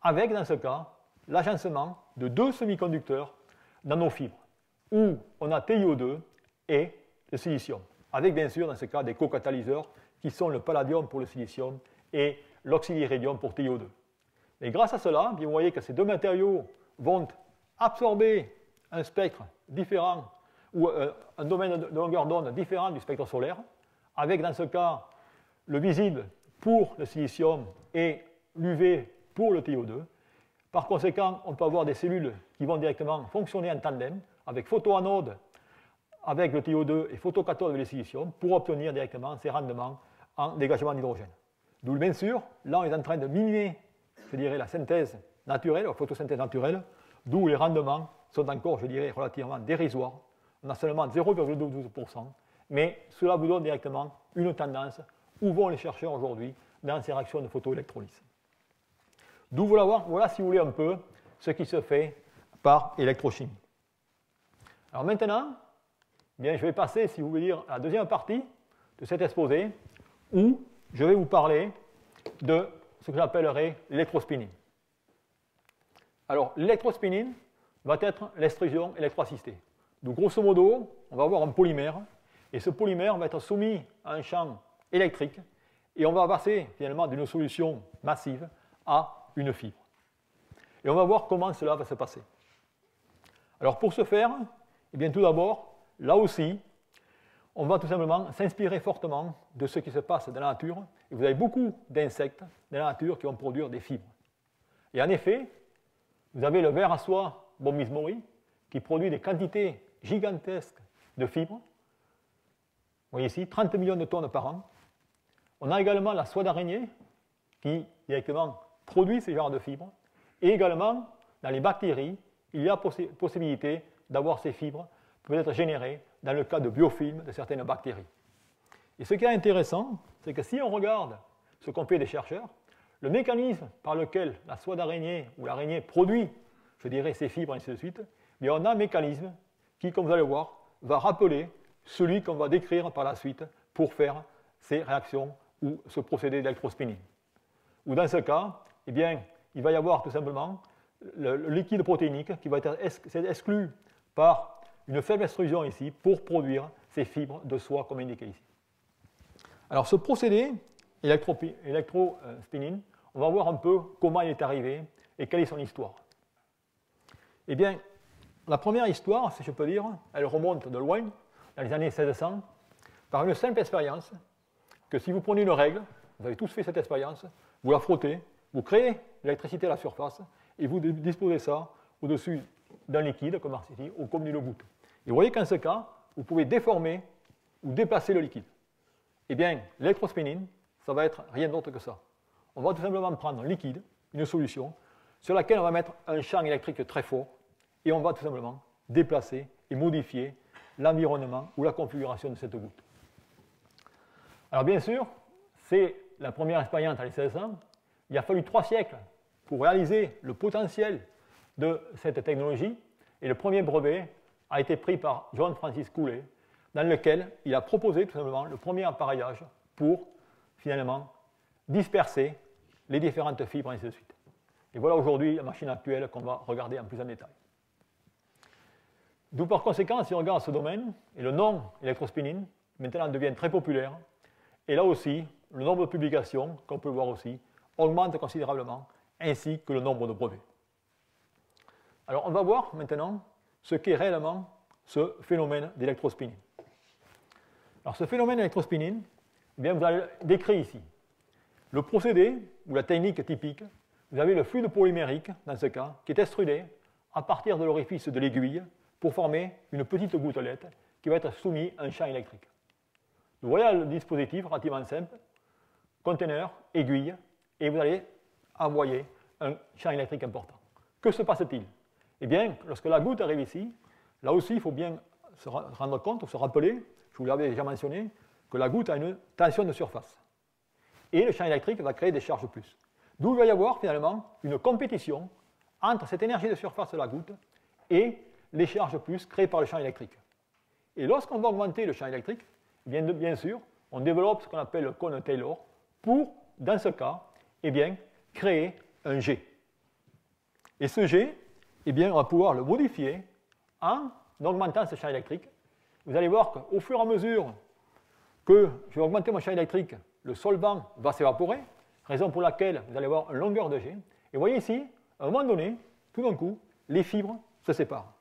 avec dans ce cas l'agencement de deux semi-conducteurs dans nos fibres, où on a TiO2 et le silicium, avec bien sûr dans ce cas des co-catalyseurs qui sont le palladium pour le silicium et l'oxyde-iridium pour TiO2. Et grâce à cela, vous voyez que ces deux matériaux vont absorber un spectre différent ou un domaine de longueur d'onde différent du spectre solaire, avec dans ce cas le visible pour le silicium et l'UV pour le TiO2. Par conséquent, on peut avoir des cellules qui vont directement fonctionner en tandem avec photoanode avec le TiO2 et photocathode avec le silicium pour obtenir directement ces rendements en dégagement d'hydrogène. D'où, bien sûr, là on est en train de miner, je dirais, la synthèse naturelle, la photosynthèse naturelle, d'où les rendements sont encore, je dirais, relativement dérisoires. On a seulement 0,12%, mais cela vous donne directement une tendance où vont les chercheurs aujourd'hui dans ces réactions de photoélectrolyse. D'où voilà, si vous voulez, un peu ce qui se fait par électrochimie. Alors maintenant, bien, je vais passer, si vous voulez dire, à la deuxième partie de cet exposé, où je vais vous parler de ce que j'appellerai l'électrospinning. Alors, l'électrospinning va être l'extrusion électroassistée. Donc, grosso modo, on va avoir un polymère, et ce polymère va être soumis à un champ électrique, et on va passer finalement d'une solution massive à une fibre. Et on va voir comment cela va se passer. Alors, pour ce faire, eh bien, tout d'abord, là aussi, on va tout simplement s'inspirer fortement de ce qui se passe dans la nature. Et vous avez beaucoup d'insectes dans la nature qui vont produire des fibres. Et en effet, vous avez le ver à soie Bombus mori qui produit des quantités gigantesques de fibres. Vous voyez ici, 30 millions de tonnes par an. On a également la soie d'araignée qui directement produit ce genre de fibres. Et également, dans les bactéries, il y a possibilité d'avoir ces fibres qui peuvent être générées dans le cas de biofilms de certaines bactéries. Et ce qui est intéressant, c'est que si on regarde ce qu'ont fait des chercheurs, le mécanisme par lequel la soie d'araignée ou l'araignée produit, je dirais, ces fibres, et ainsi de suite, bien on a un mécanisme qui, comme vous allez voir, va rappeler celui qu'on va décrire par la suite pour faire ces réactions ou ce procédé d'électrospinning. Ou dans ce cas, eh bien, il va y avoir tout simplement le liquide protéinique qui va être exclu par une faible extrusion ici pour produire ces fibres de soie comme indiqué ici. Alors ce procédé électrospinning, on va voir un peu comment il est arrivé et quelle est son histoire. Eh bien, la première histoire, si je peux dire, elle remonte de loin, dans les années 1600, par une simple expérience, que si vous prenez une règle, vous avez tous fait cette expérience, vous la frottez, vous créez l'électricité à la surface, et vous disposez ça au-dessus d'un liquide, comme ici, ou comme d'une goutte. Et vous voyez qu'en ce cas, vous pouvez déformer ou déplacer le liquide. Eh bien, l'électrospinning, ça va être rien d'autre que ça. On va tout simplement prendre un liquide, une solution, sur laquelle on va mettre un champ électrique très fort, et on va tout simplement déplacer et modifier l'environnement ou la configuration de cette goutte. Alors bien sûr, c'est la première expérience dans les 1600. Il a fallu 3 siècles pour réaliser le potentiel de cette technologie, et le premier brevet a été pris par John Francis Cooley, dans lequel il a proposé tout simplement le premier appareillage pour finalement disperser les différentes fibres et ainsi de suite. Et voilà aujourd'hui la machine actuelle qu'on va regarder en plus en détail. D'où par conséquent, si on regarde ce domaine, et le nom électrospinning maintenant devient très populaire, et là aussi, le nombre de publications, qu'on peut voir aussi, augmente considérablement, ainsi que le nombre de brevets. Alors on va voir maintenant ce qu'est réellement ce phénomène d'électrospinning. Alors ce phénomène d'électrospinning, eh bien, vous allez le décrire ici. Le procédé, ou la technique typique, vous avez le fluide polymérique, dans ce cas, qui est extrudé à partir de l'orifice de l'aiguille pour former une petite gouttelette qui va être soumise à un champ électrique. Donc voilà le dispositif relativement simple, conteneur, aiguille, et vous allez envoyer un champ électrique important. Que se passe-t-il? Eh bien, lorsque la goutte arrive ici, là aussi, il faut bien se rendre compte, ou se rappeler, je vous l'avais déjà mentionné, que la goutte a une tension de surface. Et le champ électrique va créer des charges plus. D'où il va y avoir finalement une compétition entre cette énergie de surface de la goutte et les charges plus créées par le champ électrique. Et lorsqu'on va augmenter le champ électrique, bien sûr, on développe ce qu'on appelle le cône Taylor pour, dans ce cas, eh bien, créer un jet. Et ce G, eh bien, on va pouvoir le modifier en augmentant ce champ électrique. Vous allez voir qu'au fur et à mesure que je vais augmenter mon champ électrique, le solvant va s'évaporer, raison pour laquelle vous allez avoir une longueur de G. Et vous voyez ici, à un moment donné, tout d'un coup, les fibres se séparent.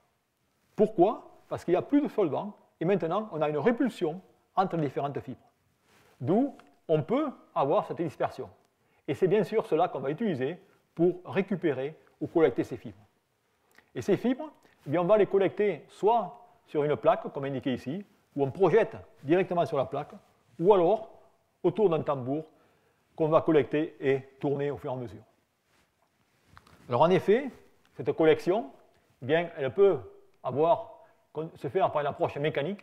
Pourquoi? Parce qu'il n'y a plus de solvant et maintenant on a une répulsion entre les différentes fibres. D'où on peut avoir cette dispersion. Et c'est bien sûr cela qu'on va utiliser pour récupérer ou collecter ces fibres. Et ces fibres, eh bien, on va les collecter soit sur une plaque, comme indiqué ici, où on projette directement sur la plaque, ou alors autour d'un tambour qu'on va collecter et tourner au fur et à mesure. Alors en effet, cette collection, eh bien, elle peut se faire par une approche mécanique.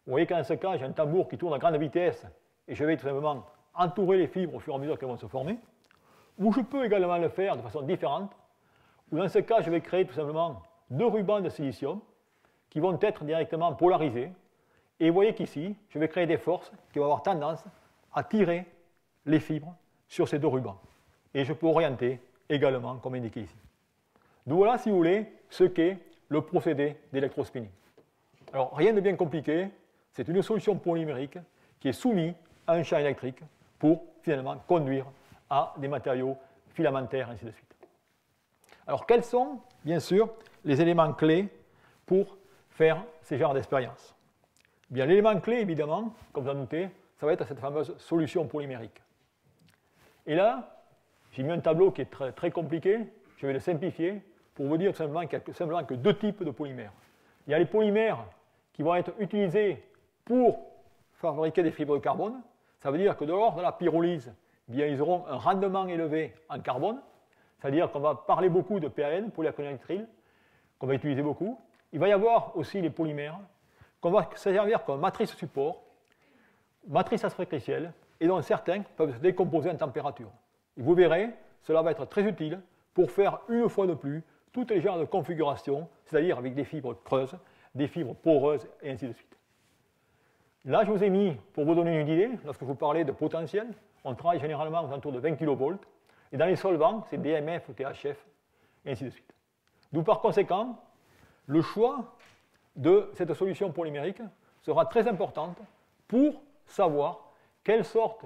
Vous voyez qu'en ce cas, j'ai un tambour qui tourne à grande vitesse et je vais tout simplement entourer les fibres au fur et à mesure qu'elles vont se former. Ou je peux également le faire de façon différente, où dans ce cas, je vais créer tout simplement 2 rubans de silicium qui vont être directement polarisés. Et vous voyez qu'ici, je vais créer des forces qui vont avoir tendance à tirer les fibres sur ces 2 rubans. Et je peux orienter également, comme indiqué ici. Donc voilà, si vous voulez, ce qu'est le procédé d'électrospinning. Alors, rien de bien compliqué, c'est une solution polymérique qui est soumise à un champ électrique pour finalement conduire à des matériaux filamentaires, ainsi de suite. Alors, quels sont, bien sûr, les éléments clés pour faire ces genres d'expériences? Bien, l'élément clé, évidemment, comme vous en doutez, ça va être cette fameuse solution polymérique. Et là, j'ai mis un tableau qui est très, très compliqué, je vais le simplifier pour vous dire tout simplement qu'il n'y a simplement que 2 types de polymères. Il y a les polymères qui vont être utilisés pour fabriquer des fibres de carbone. Ça veut dire que lors de la pyrolyse, eh bien, ils auront un rendement élevé en carbone. C'est-à-dire qu'on va parler beaucoup de PAN, polyacrylonitrile, qu'on va utiliser beaucoup. Il va y avoir aussi les polymères qu'on va servir comme matrice support, matrice aspect-ciel, et dont certains peuvent se décomposer en température. Et vous verrez, cela va être très utile pour faire une fois de plus toutes les genres de configurations, c'est-à-dire avec des fibres creuses, des fibres poreuses, et ainsi de suite. Là, je vous ai mis, pour vous donner une idée, lorsque je vous parlais de potentiel, on travaille généralement aux alentours de 20 kV, et dans les solvants, c'est DMF ou THF, et ainsi de suite. D'où par conséquent, le choix de cette solution polymérique sera très important pour savoir quelle sorte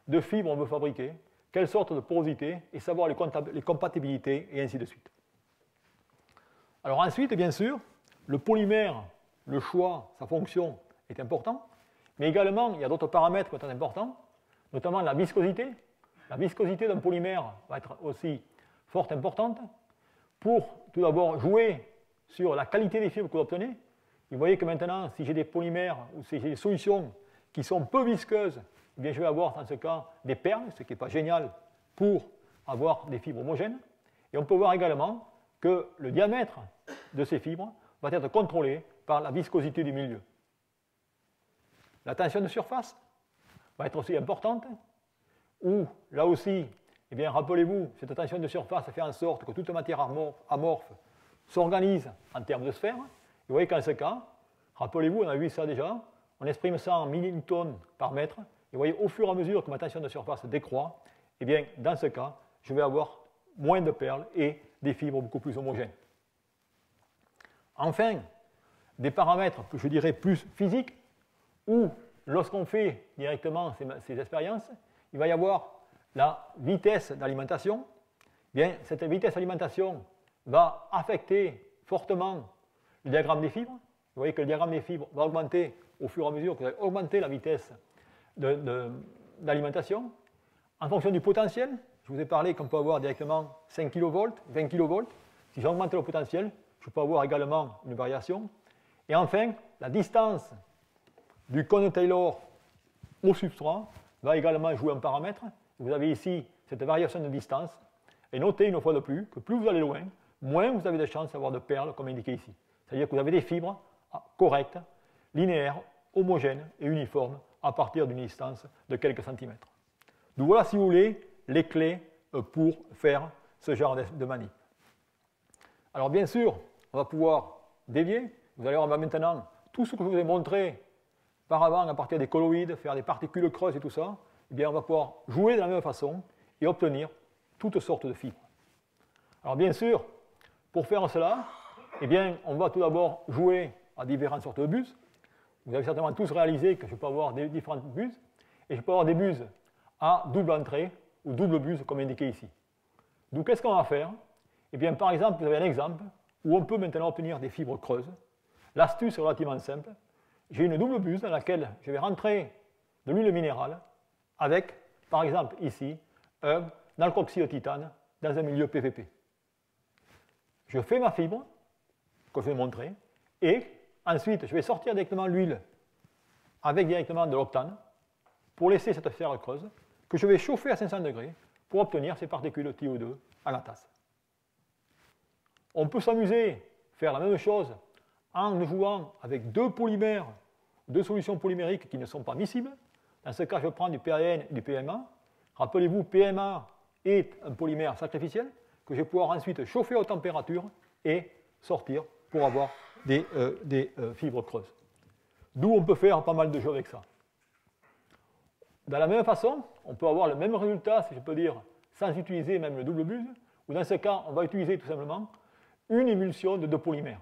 de fibres on veut fabriquer, quelle sorte de porosité, et savoir les compatibilités, et ainsi de suite. Alors ensuite, bien sûr, le polymère, le choix, sa fonction est important, mais également, il y a d'autres paramètres qui sont importants, notamment la viscosité. La viscosité d'un polymère va être aussi fort importante pour tout d'abord jouer sur la qualité des fibres que vous obtenez. Vous voyez que maintenant, si j'ai des polymères ou si j'ai des solutions qui sont peu visqueuses, eh bien, je vais avoir dans ce cas des perles, ce qui n'est pas génial pour avoir des fibres homogènes. Et on peut voir également que le diamètre de ces fibres va être contrôlé par la viscosité du milieu. La tension de surface va être aussi importante, où là aussi, eh bien, rappelez-vous, cette tension de surface fait en sorte que toute matière amorphe s'organise en termes de sphères. Vous voyez qu'en ce cas, rappelez-vous, on a vu ça déjà, on exprime ça en millinewtons par mètre. Et vous voyez, au fur et à mesure que ma tension de surface décroît, eh bien, dans ce cas, je vais avoir moins de perles et des fibres beaucoup plus homogènes. Enfin, des paramètres, je dirais, plus physiques, où lorsqu'on fait directement ces expériences, il va y avoir la vitesse d'alimentation. Bien, cette vitesse d'alimentation va affecter fortement le diagramme des fibres. Vous voyez que le diagramme des fibres va augmenter au fur et à mesure que vous allez augmenter la vitesse d'alimentation. En fonction du potentiel, je vous ai parlé qu'on peut avoir directement 5 kV, 20 kV. Si j'augmente le potentiel, je peux avoir également une variation. Et enfin, la distance du cône Taylor au substrat va également jouer un paramètre. Vous avez ici cette variation de distance. Et notez une fois de plus que plus vous allez loin, moins vous avez de chances d'avoir de perles comme indiqué ici. C'est-à-dire que vous avez des fibres correctes, linéaires, homogènes et uniformes à partir d'une distance de quelques centimètres. Donc voilà, si vous voulez, les clés pour faire ce genre de manip. Alors bien sûr, on va pouvoir dévier. Vous allez voir maintenant tout ce que je vous ai montré par avant à partir des colloïdes, faire des particules creuses et tout ça, eh bien on va pouvoir jouer de la même façon et obtenir toutes sortes de fibres. Alors bien sûr, Pour faire cela, eh bien, on va tout d'abord jouer à différentes sortes de buses. Vous avez certainement tous réalisé que je peux avoir des différentes buses, et je peux avoir des buses à double entrée ou double buse, comme indiqué ici. Donc, qu'est-ce qu'on va faire? Eh bien, par exemple, vous avez un exemple où on peut maintenant obtenir des fibres creuses. L'astuce est relativement simple. J'ai une double buse dans laquelle je vais rentrer de l'huile minérale avec, par exemple, ici, un alkoxyde de titane dans un milieu PVP. Je fais ma fibre, que je vais montrer, et ensuite, je vais sortir directement l'huile avec directement de l'octane pour laisser cette sphère creuse que je vais chauffer à 500 degrés pour obtenir ces particules TiO2 à la tasse. On peut s'amuser, faire la même chose en jouant avec deux polymères, deux solutions polymériques qui ne sont pas miscibles. Dans ce cas, je prends du PAN et du PMA. Rappelez-vous, PMA est un polymère sacrificiel que je vais pouvoir ensuite chauffer à haute température et sortir pour avoir des fibres creuses. D'où on peut faire pas mal de jeux avec ça. De la même façon, on peut avoir le même résultat, si je peux dire, sans utiliser même le double buse, ou dans ce cas, on va utiliser tout simplement une émulsion de deux polymères,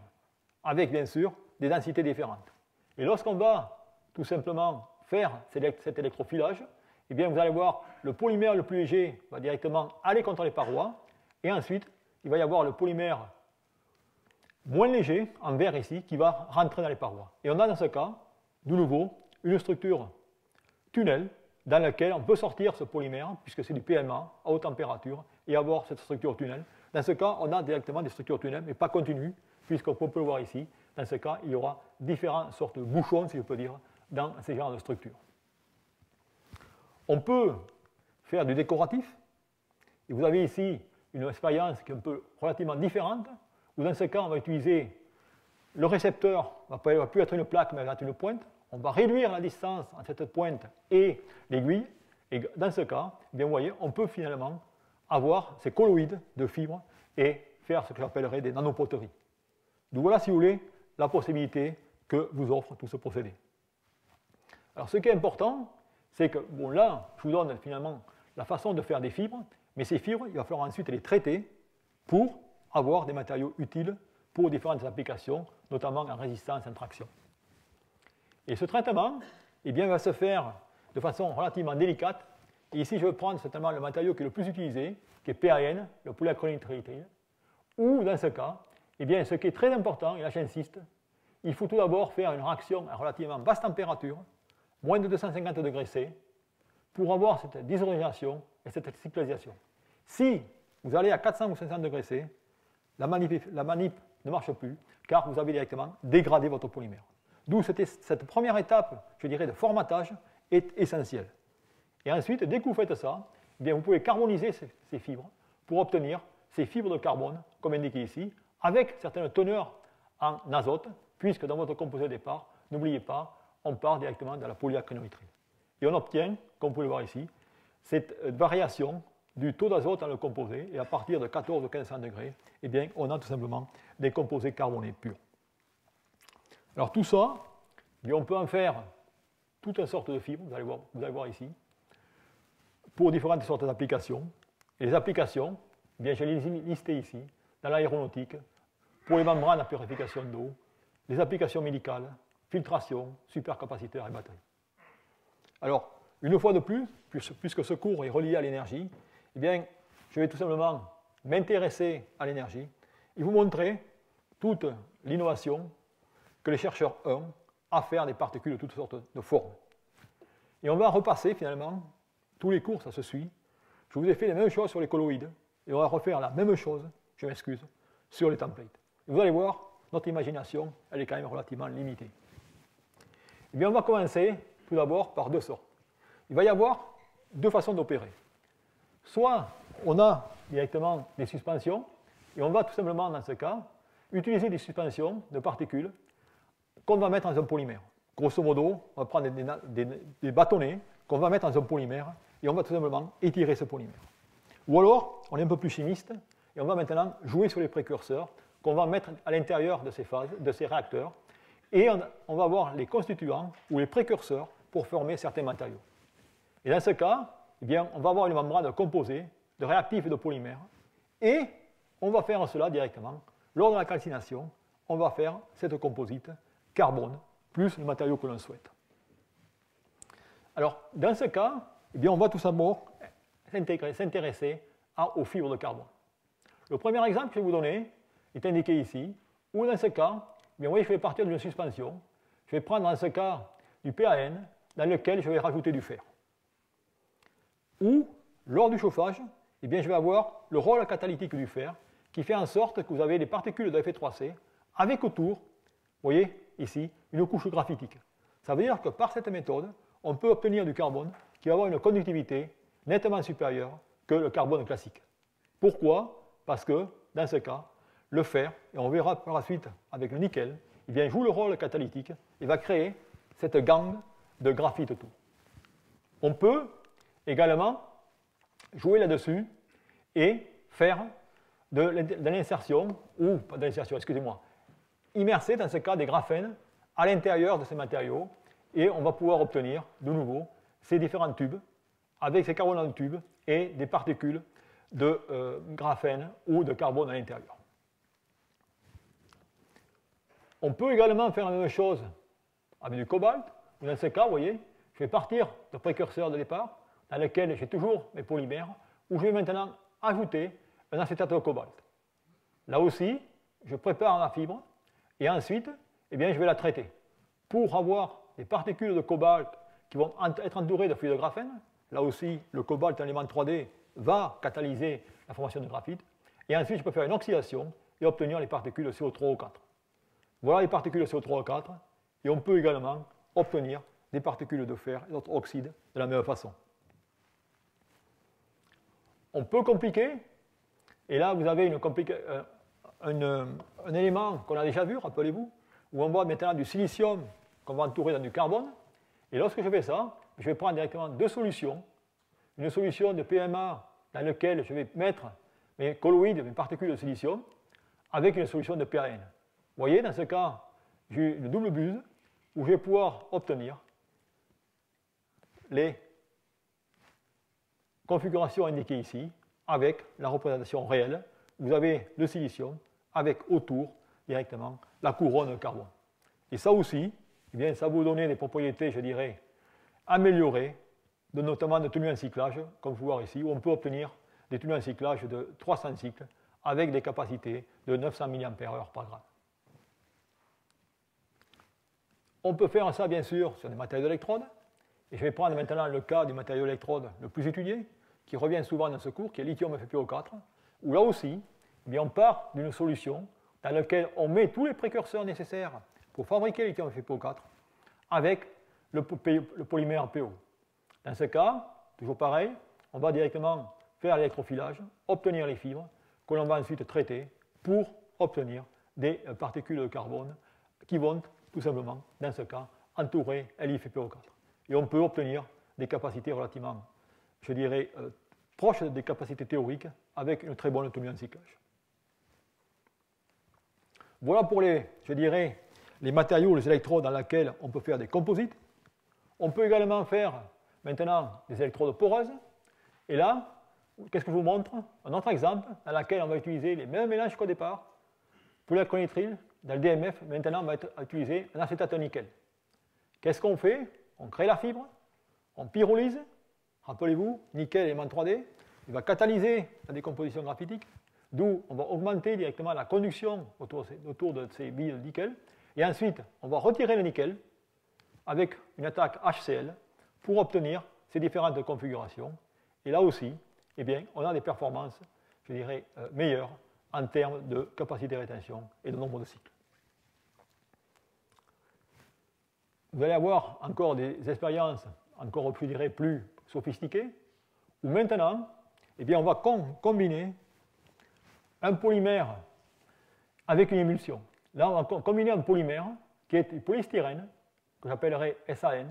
avec bien sûr des densités différentes. Et lorsqu'on va tout simplement faire cet électrofilage, eh bien vous allez voir le polymère le plus léger va directement aller contre les parois, et ensuite il va y avoir le polymère moins léger, en vert ici, qui va rentrer dans les parois. Et on a dans ce cas, de nouveau, une structure tunnel dans laquelle on peut sortir ce polymère, puisque c'est du PMA à haute température, et avoir cette structure tunnel. Dans ce cas, on a directement des structures tunnel, mais pas continues, puisqu'on peut le voir ici. Dans ce cas, il y aura différentes sortes de bouchons, si je peux dire, dans ces genres de structures. On peut faire du décoratif, et vous avez ici une expérience qui est un peu relativement différente, où dans ce cas, on va utiliser le récepteur, ne va plus être une plaque, mais va être une pointe. On va réduire la distance entre cette pointe et l'aiguille, et dans ce cas, eh bien, vous voyez, on peut finalement avoir ces colloïdes de fibres et faire ce que j'appellerais des nanopoteries. Donc voilà, si vous voulez, la possibilité que vous offre tout ce procédé. Alors ce qui est important, c'est que, bon là, je vous donne finalement la façon de faire des fibres, mais ces fibres, il va falloir ensuite les traiter pour avoir des matériaux utiles pour différentes applications, notamment en résistance en traction. Et ce traitement, eh bien, va se faire de façon relativement délicate. Et ici, je vais prendre certainement le matériau qui est le plus utilisé, qui est PAN, le polyacrylnitrile, ou dans ce cas, eh bien, ce qui est très important, et là j'insiste, il faut tout d'abord faire une réaction à relativement basse température, moins de 250 degrés C, pour avoir cette désorientation et cette cyclisation. Si vous allez à 400 ou 500 degrés C, la manip ne marche plus, car vous avez directement dégradé votre polymère. D'où cette première étape, je dirais, de formatage est essentielle. Et ensuite, dès que vous faites ça, eh bien, vous pouvez carboniser ces fibres pour obtenir ces fibres de carbone, comme indiqué ici, avec certaines teneurs en azote, puisque dans votre composé de départ, n'oubliez pas, on part directement de la polyacrylnitrile. Et on obtient, comme vous pouvez le voir ici, cette variation du taux d'azote dans le composé, et à partir de 14 ou 1500 degrés, eh bien, on a tout simplement des composés carbonés purs. Alors tout ça, eh bien, on peut en faire toute une sorte de fibres, vous allez voir ici, pour différentes sortes d'applications. Et les applications, eh bien, je les ai listées ici, dans l'aéronautique, pour les membranes à purification d'eau, les applications médicales, filtration, supercapaciteurs et batteries. Alors, une fois de plus, puisque ce cours est relié à l'énergie, eh bien, je vais tout simplement m'intéresser à l'énergie et vous montrer toute l'innovation que les chercheurs ont à faire des particules de toutes sortes de formes. Et on va repasser finalement, tous les cours, ça se suit. Je vous ai fait la même chose sur les colloïdes, et on va refaire la même chose, je m'excuse, sur les templates. Et vous allez voir, notre imagination, elle est quand même relativement limitée. Eh bien, on va commencer tout d'abord par deux sortes. Il va y avoir deux façons d'opérer. Soit on a directement des suspensions, et on va tout simplement, dans ce cas, utiliser des suspensions de particules qu'on va mettre dans un polymère. Grosso modo, on va prendre des bâtonnets qu'on va mettre dans un polymère, et on va tout simplement étirer ce polymère. Ou alors, on est un peu plus chimiste, et on va maintenant jouer sur les précurseurs qu'on va mettre à l'intérieur de ces phases, de ces réacteurs, et on va avoir les constituants ou les précurseurs pour former certains matériaux. Et dans ce cas, eh bien, on va avoir une membrane composée de réactifs et de polymères, et on va faire cela directement lors de la calcination, on va faire cette composite carbone plus le matériau que l'on souhaite. Alors, dans ce cas, eh bien, on va tout simplement s'intéresser aux fibres de carbone. Le premier exemple que je vais vous donner est indiqué ici, où dans ce cas, eh bien, vous voyez, je vais partir d'une suspension. Je vais prendre dans ce cas du PAN dans lequel je vais rajouter du fer. Ou, lors du chauffage, eh bien, je vais avoir le rôle catalytique du fer qui fait en sorte que vous avez des particules de Fe3C avec autour, vous voyez ici, une couche graphitique. Ça veut dire que par cette méthode, on peut obtenir du carbone qui va avoir une conductivité nettement supérieure que le carbone classique. Pourquoi? Parce que, dans ce cas, le fer, et on verra par la suite avec le nickel, il joue le rôle catalytique et va créer cette gangue de graphite autour. On peut également jouer là-dessus et faire de l'insertion, ou pas de l'insertion, excusez-moi, immerser dans ce cas des graphènes à l'intérieur de ces matériaux et on va pouvoir obtenir de nouveau ces différents tubes avec ces carbones en tube et des particules de graphène ou de carbone à l'intérieur. On peut également faire la même chose avec du cobalt. Dans ce cas, vous voyez, je vais partir de précurseur de départ dans lequel j'ai toujours mes polymères où je vais maintenant ajouter un acétate de cobalt. Là aussi, je prépare la fibre et ensuite, eh bien, je vais la traiter pour avoir des particules de cobalt qui vont être entourées de fluide de graphène. Là aussi, le cobalt, un élément 3D, va catalyser la formation de graphite. Et ensuite, je peux faire une oxydation et obtenir les particules de CO3O4. Voilà les particules de CO3O4. Et on peut également obtenir des particules de fer et d'autres oxydes de la même façon. On peut compliquer. Et là, vous avez un élément qu'on a déjà vu, rappelez-vous, où on voit maintenant du silicium qu'on va entourer dans du carbone. Et lorsque je fais ça, je vais prendre directement deux solutions. Une solution de PMA dans laquelle je vais mettre mes colloïdes, mes particules de silicium, avec une solution de PAN. Vous voyez, dans ce cas, j'ai une double buse où je vais pouvoir obtenir les configurations indiquées ici avec la représentation réelle. Vous avez le silicium avec autour directement la couronne de carbone. Et ça aussi, eh bien, ça va vous donner des propriétés, je dirais, améliorées, notamment de tenue en cyclage, comme vous pouvez voir ici, où on peut obtenir des tenues en cyclage de 300 cycles avec des capacités de 900 mAh par gramme. On peut faire ça, bien sûr, sur des matériaux d'électrode. Et je vais prendre maintenant le cas du matériau d'électrode le plus étudié, qui revient souvent dans ce cours, qui est lithium FePO4, où là aussi, eh bien, on part d'une solution dans laquelle on met tous les précurseurs nécessaires pour fabriquer le lithium FePO4 avec le polymère PO. Dans ce cas, toujours pareil, on va directement faire l'électrofilage, obtenir les fibres, que l'on va ensuite traiter pour obtenir des particules de carbone qui vont tout simplement, dans ce cas, entourer LiFePO4. Et on peut obtenir des capacités relativement, je dirais, proches des capacités théoriques avec une très bonne tenue en cyclage. Voilà pour les, je dirais, les matériaux, les électrodes dans lesquels on peut faire des composites. On peut également faire maintenant des électrodes poreuses. Et là, qu'est-ce que je vous montre? Un autre exemple dans lequel on va utiliser les mêmes mélanges qu'au départ. Pour l'acrylnitrile, dans le DMF, maintenant on va utiliser un acétate de nickel. Qu'est-ce qu'on fait? On crée la fibre, on pyrolyse. Rappelez-vous, nickel élément 3D, il va catalyser la décomposition graphitique, d'où on va augmenter directement la conduction autour de ces billes de nickel. Et ensuite, on va retirer le nickel avec une attaque HCl pour obtenir ces différentes configurations. Et là aussi, eh bien, on a des performances, je dirais, meilleures en termes de capacité de rétention et de nombre de cycles. Vous allez avoir encore des expériences encore, je dirais, plus sophistiquées, où maintenant, eh bien, on va combiner un polymère avec une émulsion. Là, on va combiner un polymère qui est du polystyrène, que j'appellerai SAN,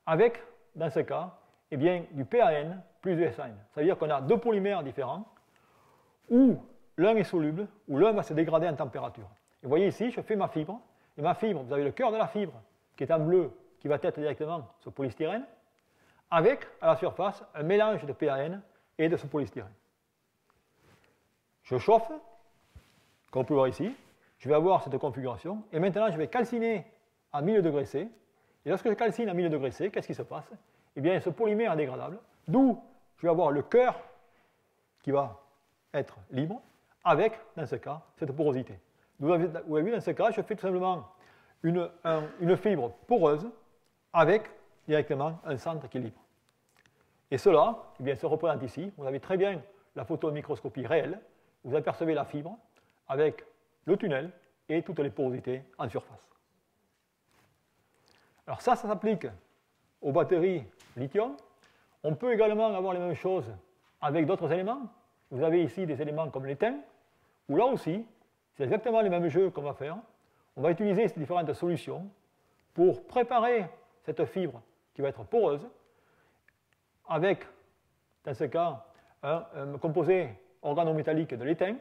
avec, dans ce cas, eh bien, du PAN plus du SAN. Ça veut dire qu'on a deux polymères différents, où l'un est soluble, où l'un va se dégrader en température. Et vous voyez ici, je fais ma fibre, et ma fibre, vous avez le cœur de la fibre, qui est en bleu, qui va être directement ce polystyrène, avec, à la surface, un mélange de PAN et de ce polystyrène. Je chauffe, comme on peut le voir ici. Je vais avoir cette configuration. Et maintenant, je vais calciner à 1000 degrés C. Et lorsque je calcine à 1000 degrés C, qu'est-ce qui se passe? Eh bien, ce polymère est dégradable, d'où je vais avoir le cœur qui va être libre, avec, dans ce cas, cette porosité. Vous avez vu, dans ce cas, je fais tout simplement une fibre poreuse avec directement un centre qui est libre. Et cela, eh bien, se représente ici. Vous avez très bien la photomicroscopie réelle. Vous apercevez la fibre avec le tunnel et toutes les porosités en surface. Alors ça s'applique aux batteries lithium. On peut également avoir les mêmes choses avec d'autres éléments. Vous avez ici des éléments comme l'étain, où là aussi, c'est exactement les mêmes jeux qu'on va faire. On va utiliser ces différentes solutions pour préparer cette fibre qui va être poreuse avec, dans ce cas, un composé organométallique de l'étain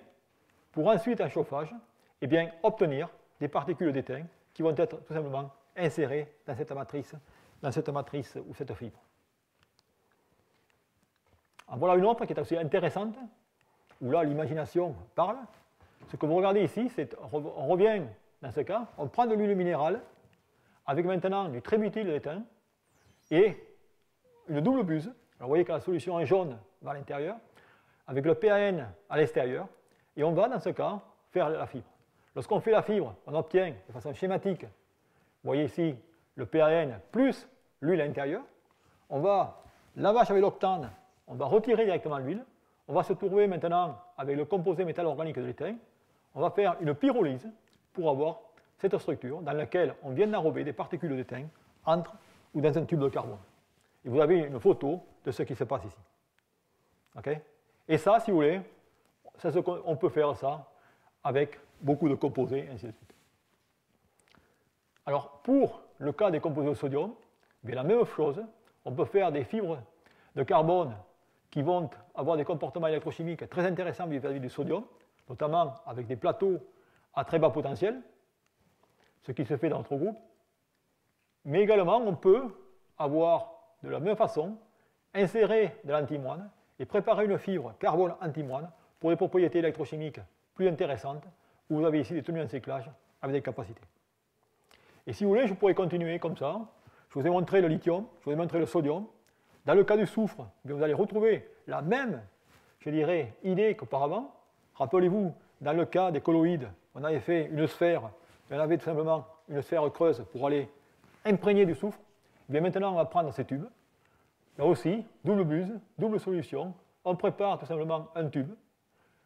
pour ensuite, en chauffage, eh bien, obtenir des particules d'étain qui vont être tout simplement insérées dans cette matrice ou cette fibre. En voilà une autre qui est aussi intéressante, où là l'imagination parle. Ce que vous regardez ici, c'est on revient dans ce cas, on prend de l'huile minérale avec maintenant du tributyl d'étain et une double buse. Alors vous voyez que la solution est jaune vers l'intérieur, avec le PAN à l'extérieur, et on va dans ce cas faire la fibre. Lorsqu'on fait la fibre, on obtient de façon schématique, vous voyez ici le PAN plus l'huile à l'intérieur. On va, lavage avec l'octane, on va retirer directement l'huile. On va se trouver maintenant avec le composé métal organique de l'étain. On va faire une pyrolyse pour avoir cette structure dans laquelle on vient d'enrober des particules d'étain entre ou dans un tube de carbone. Et vous avez une photo de ce qui se passe ici. Okay? Et ça, si vous voulez, on peut faire ça avec beaucoup de composés, ainsi de suite. Alors, pour le cas des composés au sodium, bien la même chose, on peut faire des fibres de carbone qui vont avoir des comportements électrochimiques très intéressants vis-à-vis du sodium, notamment avec des plateaux à très bas potentiel, ce qui se fait dans notre groupe. Mais également, on peut avoir de la même façon insérer de l'antimoine et préparer une fibre carbone-antimoine pour des propriétés électrochimiques plus intéressantes, où vous avez ici des tenues en cyclage avec des capacités. Et si vous voulez, je pourrais continuer comme ça. Je vous ai montré le lithium, je vous ai montré le sodium. Dans le cas du soufre, vous allez retrouver la même, je dirais, idée qu'auparavant. Rappelez-vous, dans le cas des colloïdes, on avait fait une sphère, et on avait tout simplement une sphère creuse pour aller imprégner du soufre. Bien maintenant, on va prendre ces tubes. Là aussi, double buse, double solution. On prépare tout simplement un tube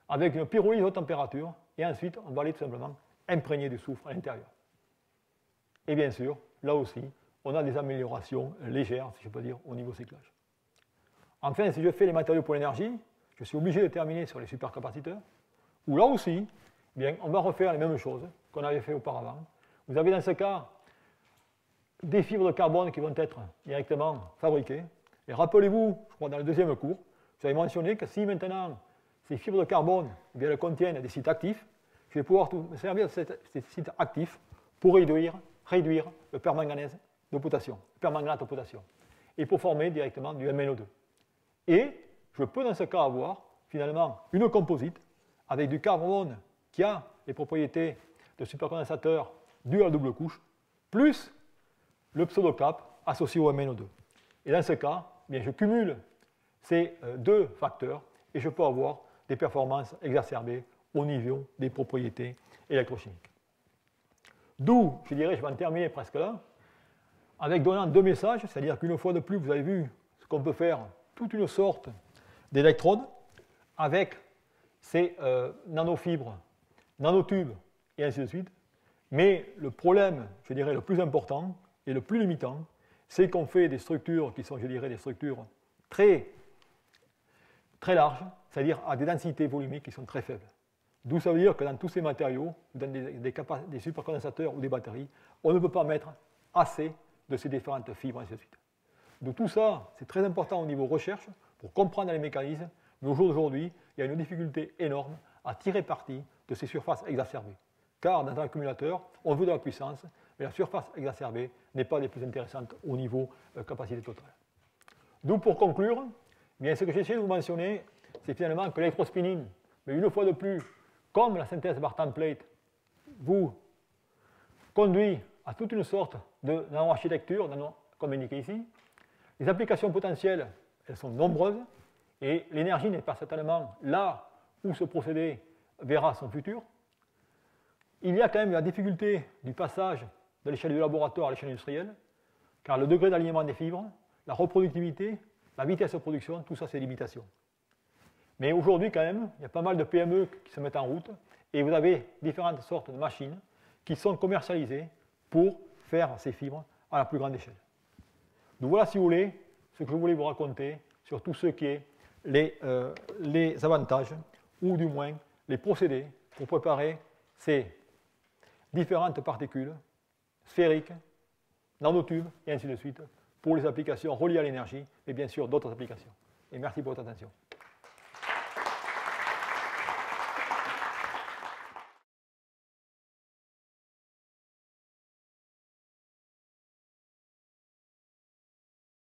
avec une pyrolyse haute température et ensuite, on va aller tout simplement imprégner du soufre à l'intérieur. Et bien sûr, là aussi, on a des améliorations légères, si je peux dire, au niveau cyclage. Enfin, si je fais les matériaux pour l'énergie, je suis obligé de terminer sur les supercapaciteurs, où là aussi, bien, on va refaire les mêmes choses qu'on avait fait auparavant. Vous avez dans ce cas des fibres de carbone qui vont être directement fabriquées. Et rappelez-vous, je crois dans le deuxième cours, j'avais mentionné que si maintenant ces fibres de carbone eh bien, elles contiennent des sites actifs, je vais pouvoir me servir de ces sites actifs pour réduire le permanganate de potassium, et pour former directement du MnO2. Et je peux dans ce cas avoir finalement une composite avec du carbone qui a les propriétés de supercondensateur dû à la double couche, plus le pseudocap associé au MnO2. Et dans ce cas, bien, je cumule ces deux facteurs et je peux avoir des performances exacerbées au niveau des propriétés électrochimiques. D'où, je dirais, je vais en terminer presque là, avec donnant deux messages, c'est-à-dire qu'une fois de plus, vous avez vu ce qu'on peut faire, toute une sorte d'électrodes avec ces nanofibres, nanotubes et ainsi de suite. Mais le problème, je dirais, le plus important et le plus limitant, c'est qu'on fait des structures qui sont, je dirais, des structures très larges, c'est-à-dire à des densités volumiques qui sont très faibles. D'où ça veut dire que dans tous ces matériaux, dans des supercondensateurs ou des batteries, on ne peut pas mettre assez de ces différentes fibres, et ainsi de suite. Donc tout ça, c'est très important au niveau recherche pour comprendre les mécanismes, mais au jour d'aujourd'hui, il y a une difficulté énorme à tirer parti de ces surfaces exacerbées. Car dans un accumulateur, on veut de la puissance, mais la surface exacerbée n'est pas des plus intéressantes au niveau capacité totale. Donc pour conclure, bien, ce que j'ai essayé de vous mentionner, c'est finalement que l'électrospinning, mais une fois de plus, comme la synthèse par template vous conduit à toute une sorte de nano-architecture, comme indiqué ici, les applications potentielles, elles sont nombreuses, et l'énergie n'est pas certainement là où ce procédé verra son futur. Il y a quand même la difficulté du passage de l'échelle du laboratoire à l'échelle industrielle, car le degré d'alignement des fibres, la reproductivité, la vitesse de production, tout ça c'est des limitations. Mais aujourd'hui quand même, il y a pas mal de PME qui se mettent en route, et vous avez différentes sortes de machines qui sont commercialisées pour faire ces fibres à la plus grande échelle. Donc voilà, si vous voulez, ce que je voulais vous raconter sur tout ce qui est les avantages, ou du moins les procédés pour préparer ces différentes particules sphériques, nanotubes, et ainsi de suite, pour les applications reliées à l'énergie, et bien sûr d'autres applications. Et merci pour votre attention.